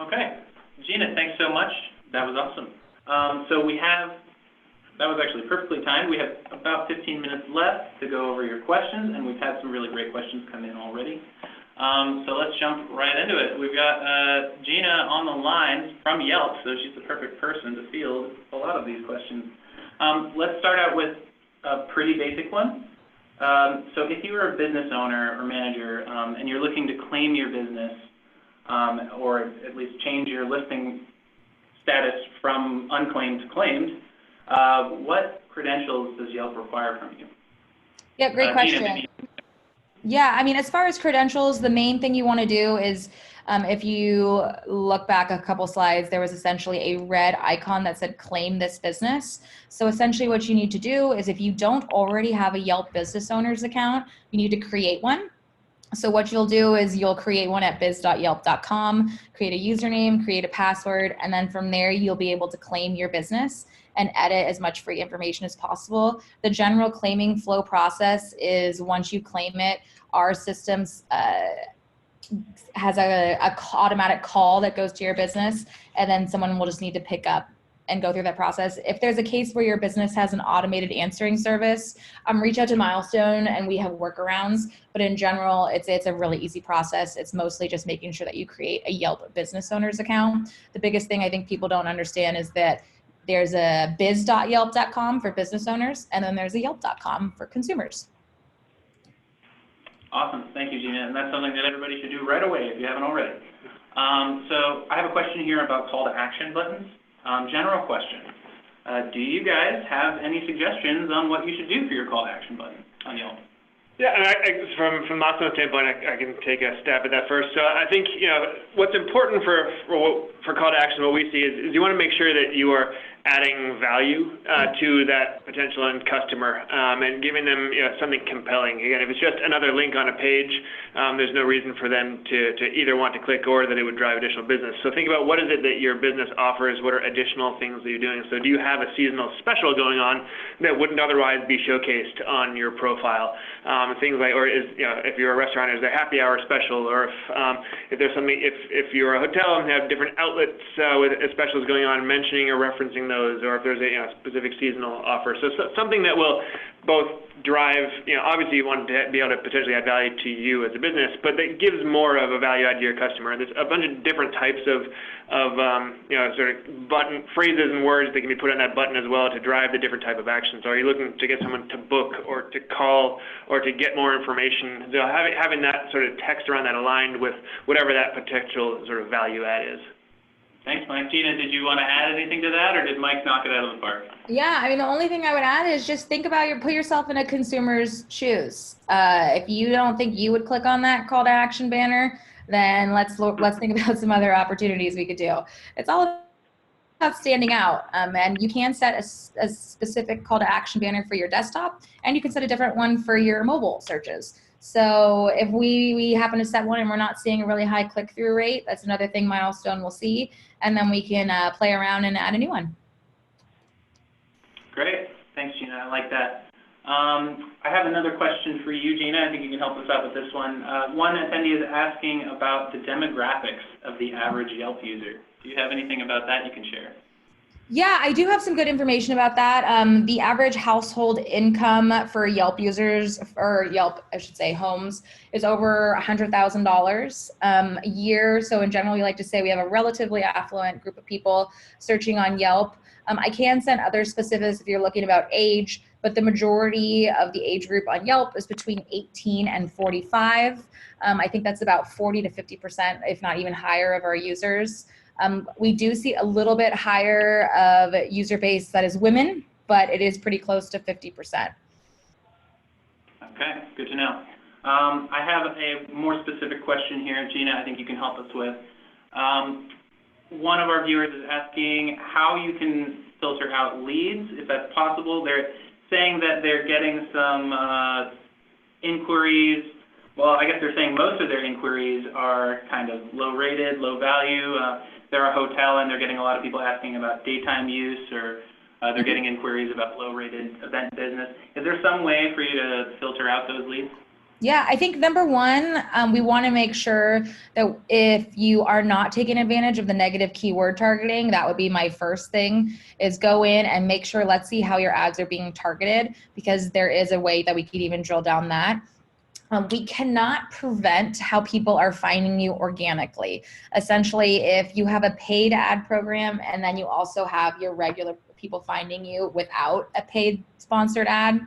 Okay, Gina, thanks so much. That was awesome. So we have that was actually perfectly timed. We have about 15 minutes left to go over your questions, and we've had some really great questions come in already. So let's jump right into it. We've got Gina on the line from Yelp, so she's the perfect person to field a lot of these questions. Let's start out with a pretty basic one. So if you were a business owner or manager and you're looking to claim your business or at least change your listing status from unclaimed to claimed, what credentials does Yelp require from you? Yeah, great question. Gina, yeah, I mean, as far as credentials, the main thing you want to do is if you look back a couple slides, there was essentially a red icon that said claim this business. So essentially what you need to do is if you don't already have a Yelp business owner's account, you need to create one. So what you'll do is you'll create one at biz.yelp.com, create a username, create a password, and then from there you'll be able to claim your business and edit as much free information as possible. The general claiming flow process is once you claim it, our systems has a automatic call that goes to your business, and then someone will just need to pick up and go through that process. If there's a case where your business has an automated answering service, reach out to Milestone and we have workarounds, but in general, it's a really easy process. It's mostly just making sure that you create a Yelp business owner's account. The biggest thing I think people don't understand is that there's a biz.yelp.com for business owners, and then there's a yelp.com for consumers. Awesome, thank you, Gina, and that's something that everybody should do right away if you haven't already. So I have a question here about call to action buttons. General question, do you guys have any suggestions on what you should do for your call to action button on Yelp? Yeah, and from Milestone's standpoint, I can take a stab at that first. So I think, what's important for call to action, what we see is you want to make sure that you are adding value to that potential end customer and giving them something compelling. Again, if it's just another link on a page, there's no reason for them to either want to click or that it would drive additional business. So think about what is it that your business offers, what are additional things that you're doing. So do you have a seasonal special going on that wouldn't otherwise be showcased on your profile? Things like, or if you're a restaurant, is there a happy hour special, or if there's something, if you're a hotel and have different outlets with specials going on, mentioning or referencing those, or if there's a specific seasonal offer. So something that will both drive, obviously you want to be able to potentially add value to you as a business, but that gives more of a value add to your customer. There's a bunch of different types of sort of button phrases and words that can be put on that button as well to drive the different type of action. So are you looking to get someone to book or to call or to get more information? So having that sort of text around that aligned with whatever that potential sort of value add is. Thanks, Mike. Gina, did you want to add anything to that, or did Mike knock it out of the park? Yeah, I mean, the only thing I would add is just think about put yourself in a consumer's shoes. If you don't think you would click on that call to action banner, then let's think about some other opportunities we could do. It's all about standing out, and you can set a specific call to action banner for your desktop, and you can set a different one for your mobile searches. So if we happen to set one and we're not seeing a really high click-through rate, that's another thing Milestone will see, and then we can play around and add a new one. Great. Thanks, Gina. I like that. I have another question for you, Gina. I think you can help us out with this one. One attendee is asking about the demographics of the average Yelp user. Do you have anything about that you can share? Yeah, I do have some good information about that. The average household income for Yelp users, or Yelp, I should say, homes, is over $100,000 a year. So in general, we like to say we have a relatively affluent group of people searching on Yelp. I can send other specifics if you're looking about age, but the majority of the age group on Yelp is between 18 and 45. I think that's about 40 to 50%, if not even higher, of our users. We do see a little bit higher of user base that is women, but it is pretty close to 50%. Okay, good to know. I have a more specific question here, Gina, I think you can help us with. One of our viewers is asking how you can filter out leads, if that's possible. They're saying that they're getting some inquiries. Well, I guess they're saying most of their inquiries are kind of low rated, low value. They're a hotel and they're getting a lot of people asking about daytime use, or they're getting inquiries about low rated event business. Is there some way for you to filter out those leads? Yeah, I think number one, we want to make sure that if you are not taking advantage of the negative keyword targeting, that would be my first thing, is go in and make sure, let's see how your ads are being targeted, because there is a way that we could even drill down that. We cannot prevent how people are finding you organically. Essentially, if you have a paid ad program and then you also have your regular people finding you without a paid sponsored ad,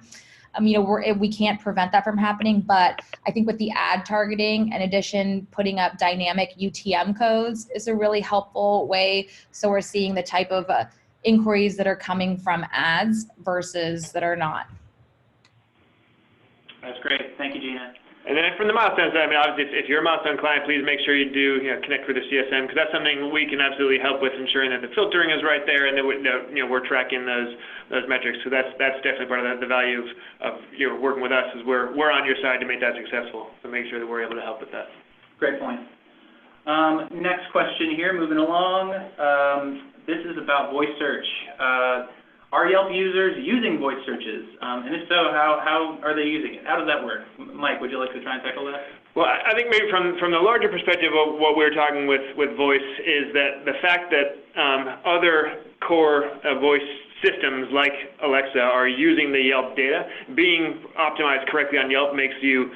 we can't prevent that from happening, but I think with the ad targeting, in addition, putting up dynamic UTM codes is a really helpful way. So we're seeing the type of inquiries that are coming from ads versus that are not. That's great. Thank you, Gina. And then from the Milestone side, I mean, obviously, if you're a Milestone client, please make sure you do connect with the CSM, because that's something we can absolutely help with, ensuring that the filtering is right there and that we're tracking those metrics. So that's definitely part of the value of working with us, is we're on your side to make that successful. So make sure that we're able to help with that. Great point. Next question here, moving along. This is about voice search. Are Yelp users using voice searches? And if so, how are they using it? How does that work? Mike, would you like to try and tackle that? Well, I think maybe from the larger perspective of what we're talking with voice is that the fact that other core voice systems like Alexa are using the Yelp data, being optimized correctly on Yelp makes you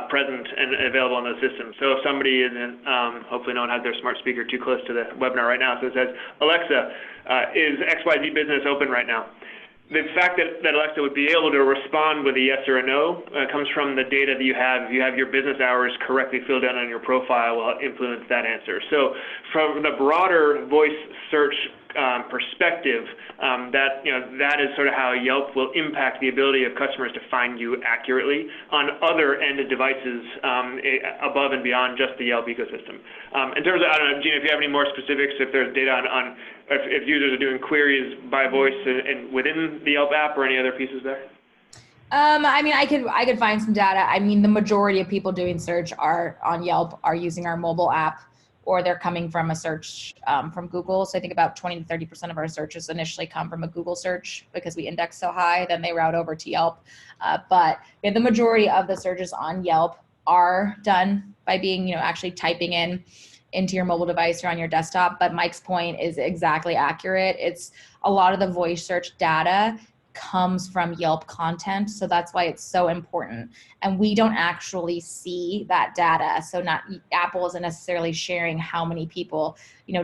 present and available on those systems. So if somebody isn't, hopefully no one has their smart speaker too close to the webinar right now, so it says, Alexa, is XYZ business open right now? The fact that Alexa would be able to respond with a yes or a no comes from the data that you have. If you have your business hours correctly filled out on your profile, will influence that answer. So from the broader voice search perspective, that is sort of how Yelp will impact the ability of customers to find you accurately on other ended devices above and beyond just the Yelp ecosystem. In terms of, I don't know, Gina, if you have any more specifics, if there's data on if users are doing queries by voice and within the Yelp app, or any other pieces there? I mean, I could find some data. I mean, the majority of people doing search on Yelp are using our mobile app, or they're coming from a search from Google. So I think about 20 to 30% of our searches initially come from a Google search because we index so high, then they route over to Yelp. But the majority of the searches on Yelp are done by being, actually typing into your mobile device or on your desktop. But Mike's point is exactly accurate. It's a lot of the voice search data comes from Yelp content. So that's why it's so important. And we don't actually see that data. So Apple isn't necessarily sharing how many people,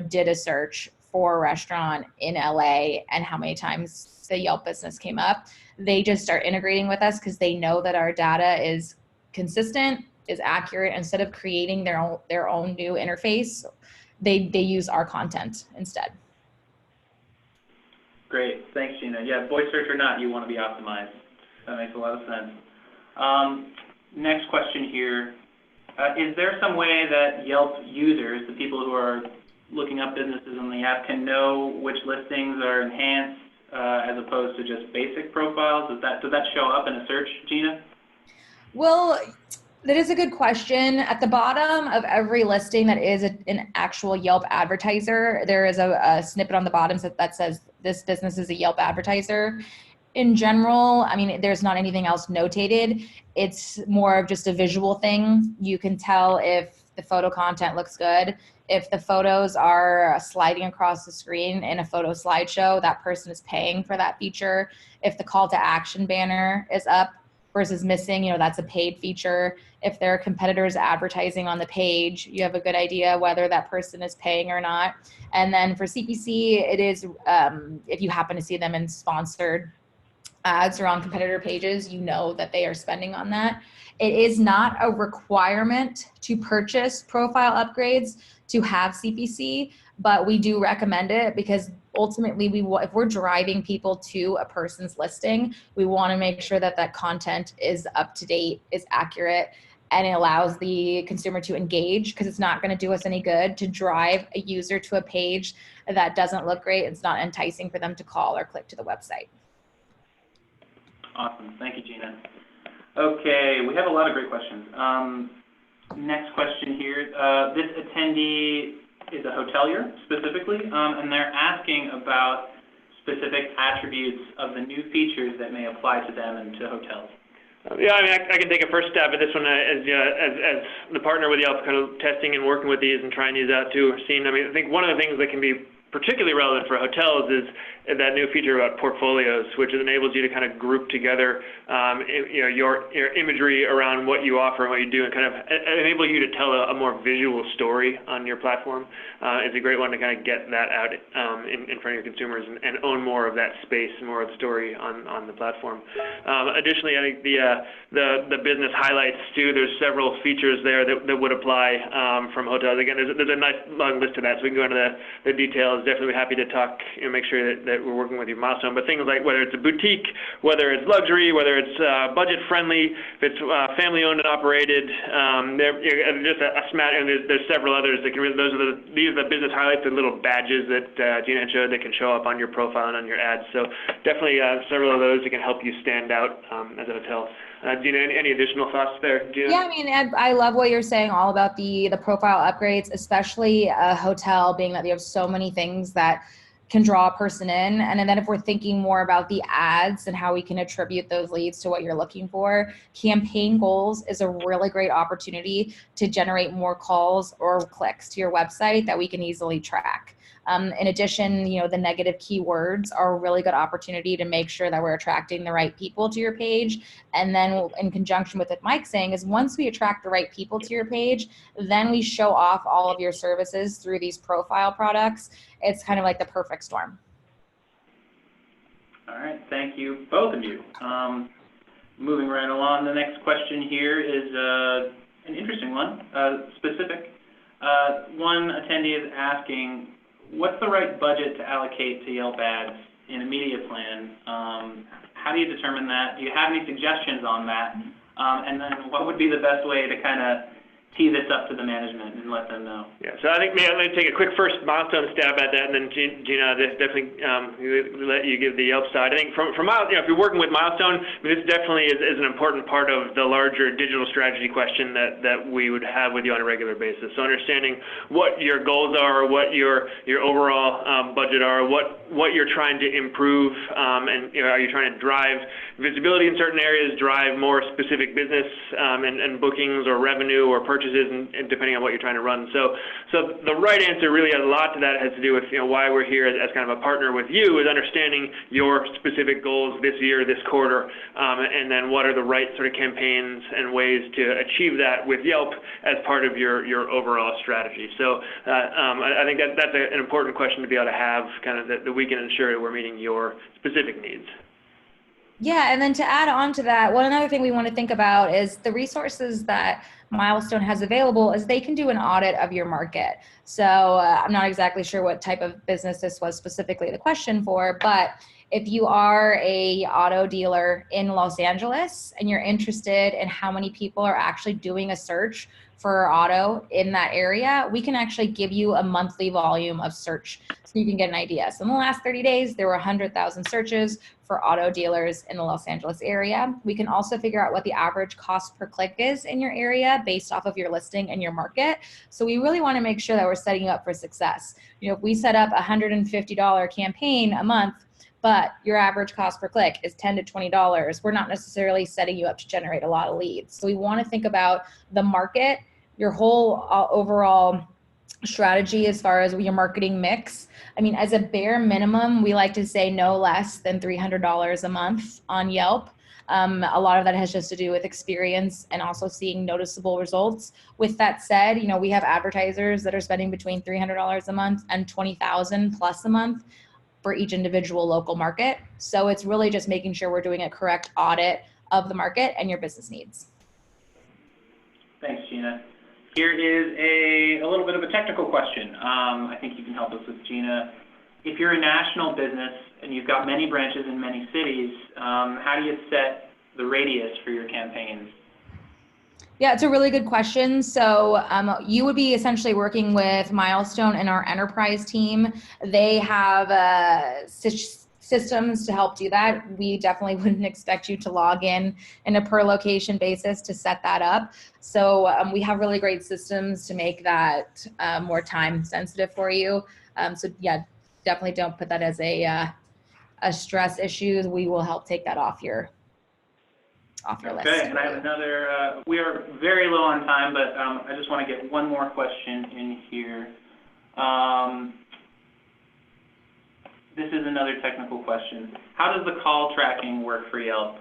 did a search for a restaurant in LA and how many times the Yelp business came up. They just start integrating with us because they know that our data is consistent, is accurate. Instead of creating their own new interface, they use our content instead. Great, thanks, Gina. Yeah, voice search or not, you want to be optimized. That makes a lot of sense. Next question here. Is there some way that Yelp users, the people who are looking up businesses on the app, can know which listings are enhanced as opposed to just basic profiles? Does that show up in a search, Gina? Well, that is a good question. At the bottom of every listing that is an actual Yelp advertiser, there is a snippet on the bottom that says this business is a Yelp advertiser. In general, I mean, there's not anything else notated. It's more of just a visual thing. You can tell if the photo content looks good. If the photos are sliding across the screen in a photo slideshow, that person is paying for that feature. If the call to action banner is up versus missing, that's a paid feature. If there are competitors advertising on the page, you have a good idea whether that person is paying or not. And then for CPC, it is, if you happen to see them in sponsored ads or on competitor pages, you know that they are spending on that. It is not a requirement to purchase profile upgrades to have CPC, but we do recommend it because ultimately if we're driving people to a person's listing, we want to make sure that that content is up to date, is accurate, and it allows the consumer to engage, because it's not going to do us any good to drive a user to a page that doesn't look great. It's not enticing for them to call or click to the website. Awesome. Thank you, Gina. Okay, we have a lot of great questions. Next question here. This attendee is a hotelier specifically, and they're asking about specific attributes of the new features that may apply to them and to hotels. Yeah, I mean, I can take a first stab at this one as the partner with Yelp, kind of testing and working with these and trying these out too. I think one of the things that can be particularly relevant for hotels is that new feature about portfolios, which enables you to kind of group together, your imagery around what you offer and what you do, and kind of enable you to tell a more visual story on your platform. It's a great one to kind of get that out in front of your consumers and own more of that space, more of the story on the platform. Additionally, I think the business highlights too. There's several features there that would apply from hotels. Again, there's a nice long list of that, so we can go into the details. Definitely happy to talk and make sure that we're working with you, Milestone. But things like whether it's a boutique, whether it's luxury, whether it's budget friendly, if it's family owned and operated, just a smattering. And there's several others that can. These are the business highlights and little badges that Gina had showed that can show up on your profile and on your ads. So definitely several of those that can help you stand out as a hotel. Gina, any additional thoughts there? Gina? Yeah, I mean, I love what you're saying all about the profile upgrades, especially a hotel, being that you have so many things that can draw a person in. And then if we're thinking more about the ads and how we can attribute those leads to what you're looking for, campaign goals is a really great opportunity to generate more calls or clicks to your website that we can easily track. In addition, the negative keywords are a really good opportunity to make sure that we're attracting the right people to your page. And then in conjunction with what Mike's saying is once we attract the right people to your page, then we show off all of your services through these profile products. It's kind of like the perfect storm. All right, thank you, both of you. Moving right along, the next question here is an interesting one, specific. One attendee is asking, what's the right budget to allocate to Yelp ads in a media plan? How do you determine that? Do you have any suggestions on that? And then what would be the best way to kind of tee this up to the management and let them know? Yeah, so I think maybe I'm going to take a quick first Milestone stab at that, and then Gina, definitely let you give the Yelp side. I think from if you're working with Milestone, I mean, this definitely is an important part of the larger digital strategy question that we would have with you on a regular basis. So understanding what your goals are, what your overall budget are, what you're trying to improve, and are you trying to drive visibility in certain areas, drive more specific business and bookings or revenue or purchases, and depending on what you're trying to run. So the right answer really has a lot to that. It has to do with why we're here as kind of a partner with you, is understanding your specific goals this year, this quarter, and then what are the right sort of campaigns and ways to achieve that with Yelp as part of your overall strategy. So I think that's an important question to be able to have, kind of that we can ensure that we're meeting your specific needs. Yeah, and then to add on to that, another thing we want to think about is the resources that Milestone has available is they can do an audit of your market. So I'm not exactly sure what type of business this was specifically the question for, but if you are a auto dealer in Los Angeles and you're interested in how many people are actually doing a search for auto in that area, we can actually give you a monthly volume of search so you can get an idea. So in the last 30 days, there were 100,000 searches for auto dealers in the Los Angeles area. We can also figure out what the average cost per click is in your area based off of your listing and your market. So we really want to make sure that we're setting you up for success. If we set up a $150 campaign a month, but your average cost per click is $10 to $20, we're not necessarily setting you up to generate a lot of leads. So we want to think about the market, your whole overall strategy as far as your marketing mix. I mean, as a bare minimum, we like to say no less than $300 a month on Yelp. A lot of that has just to do with experience and also seeing noticeable results. With that said, we have advertisers that are spending between $300 a month and $20,000 plus a month for each individual local market. So it's really just making sure we're doing a correct audit of the market and your business needs. Thanks, Gina. Here is a little bit of a technical question. I think you can help us with, Gina. If you're a national business and you've got many branches in many cities, how do you set the radius for your campaigns? Yeah, it's a really good question. So you would be essentially working with Milestone and our enterprise team. They have systems to help do that. We definitely wouldn't expect you to log in a per location basis to set that up. So we have really great systems to make that more time sensitive for you. So yeah, definitely don't put that as a stress issue. We will help take that off your off your list. Okay, and I have another, we are very low on time, but I just want to get one more question in here. This is another technical question. How does the call tracking work for Yelp?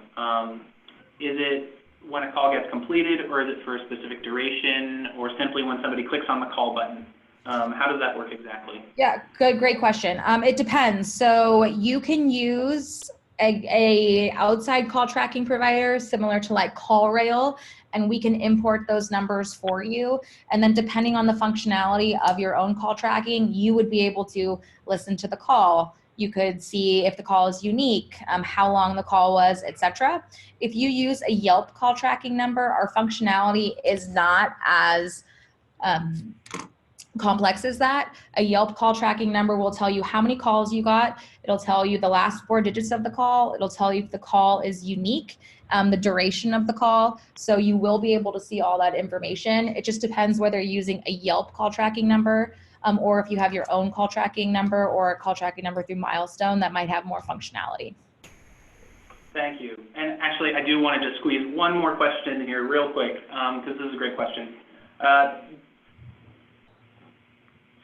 Is it when a call gets completed, or is it for a specific duration, or simply when somebody clicks on the call button? How does that work exactly? Yeah, great question. It depends. So you can use a outside call tracking provider similar to like CallRail, and we can import those numbers for you. And then depending on the functionality of your own call tracking, you would be able to listen to the call. You could see if the call is unique, how long the call was, etc. If you use a Yelp call tracking number, our functionality is not as complex as that. A Yelp call tracking number will tell you how many calls you got. It'll tell you the last 4 digits of the call. It'll tell you if the call is unique, the duration of the call. So you will be able to see all that information. It just depends whether you're using a Yelp call tracking number or if you have your own call tracking number or a call tracking number through Milestone that might have more functionality. Thank you. And actually, I do want to just squeeze one more question in here real quick, because this is a great question.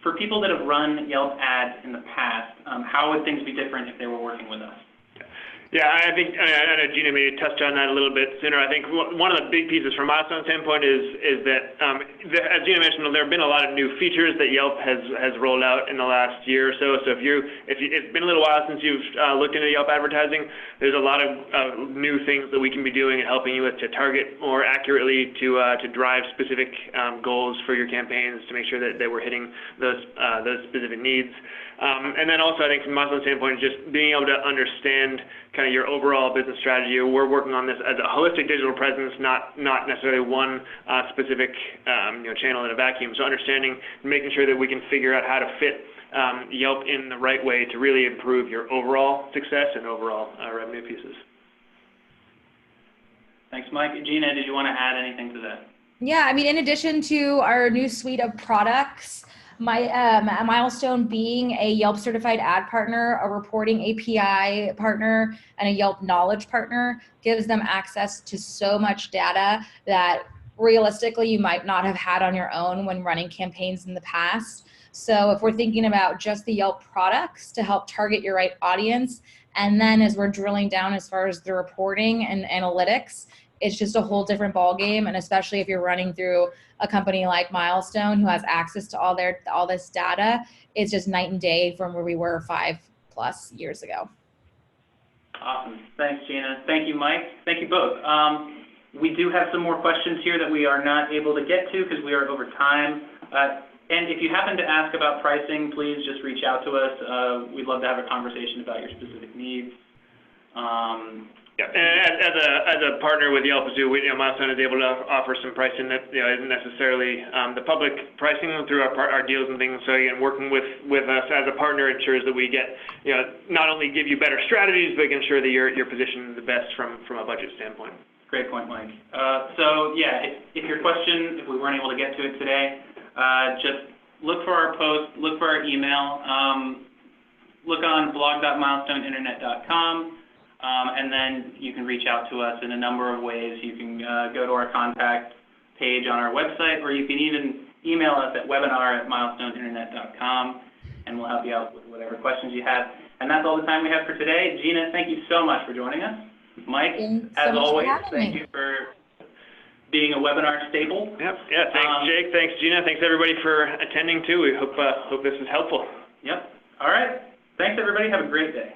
For people that have run Yelp ads in the past, how would things be different if they were working with us? Yeah, I think, I know Gina maybe touched on that a little bit sooner. I think one of the big pieces from Milestone standpoint is that, as Gina mentioned, there have been a lot of new features that Yelp has rolled out in the last year or so. So if it's been a little while since you've looked into Yelp advertising, there's a lot of new things that we can be doing and helping you with to target more accurately, to drive specific goals for your campaigns, to make sure that we're hitting those specific needs. And then also, I think from Milestone standpoint, just being able to understand kind of your overall business strategy. We're working on this as a holistic digital presence, not necessarily one specific channel in a vacuum. So understanding, making sure that we can figure out how to fit Yelp in the right way to really improve your overall success and overall revenue pieces. Thanks, Mike. Gina, did you want to add anything to that? Yeah, I mean, in addition to our new suite of products, Milestone being a Yelp certified ad partner, a reporting API partner, and a Yelp knowledge partner gives them access to so much data that realistically you might not have had on your own when running campaigns in the past. So if we're thinking about just the Yelp products to help target your right audience, and then as we're drilling down as far as the reporting and analytics, it's just a whole different ballgame. And especially if you're running through a company like Milestone who has access to all this data, it's just night and day from where we were 5+ years ago. Awesome. Thanks, Gina. Thank you, Mike. Thank you both. We do have some more questions here that we are not able to get to because we are over time. And if you happen to ask about pricing, please just reach out to us. We'd love to have a conversation about your specific needs. Yeah, and as a partner with Yelp, Milestone is able to offer some pricing that isn't necessarily the public pricing through our deals and things. So again, working with us as a partner ensures that we get not only give you better strategies, but ensure that you're positioned the best from a budget standpoint. Great point, Mike. So yeah, if your question, if we weren't able to get to it today, just look for our post, look for our email, look on blog.milestoneinternet.com. And then you can reach out to us in a number of ways. You can go to our contact page on our website, or you can even email us at webinar@milestoneinternet.com, and we'll help you out with whatever questions you have. And that's all the time we have for today. Gina, thank you so much for joining us. Mike, as always, thank you for being a webinar staple. Yep. Yeah. Thanks, Jake. Thanks, Gina. Thanks everybody for attending too. We hope this is helpful. Yep. All right. Thanks everybody. Have a great day.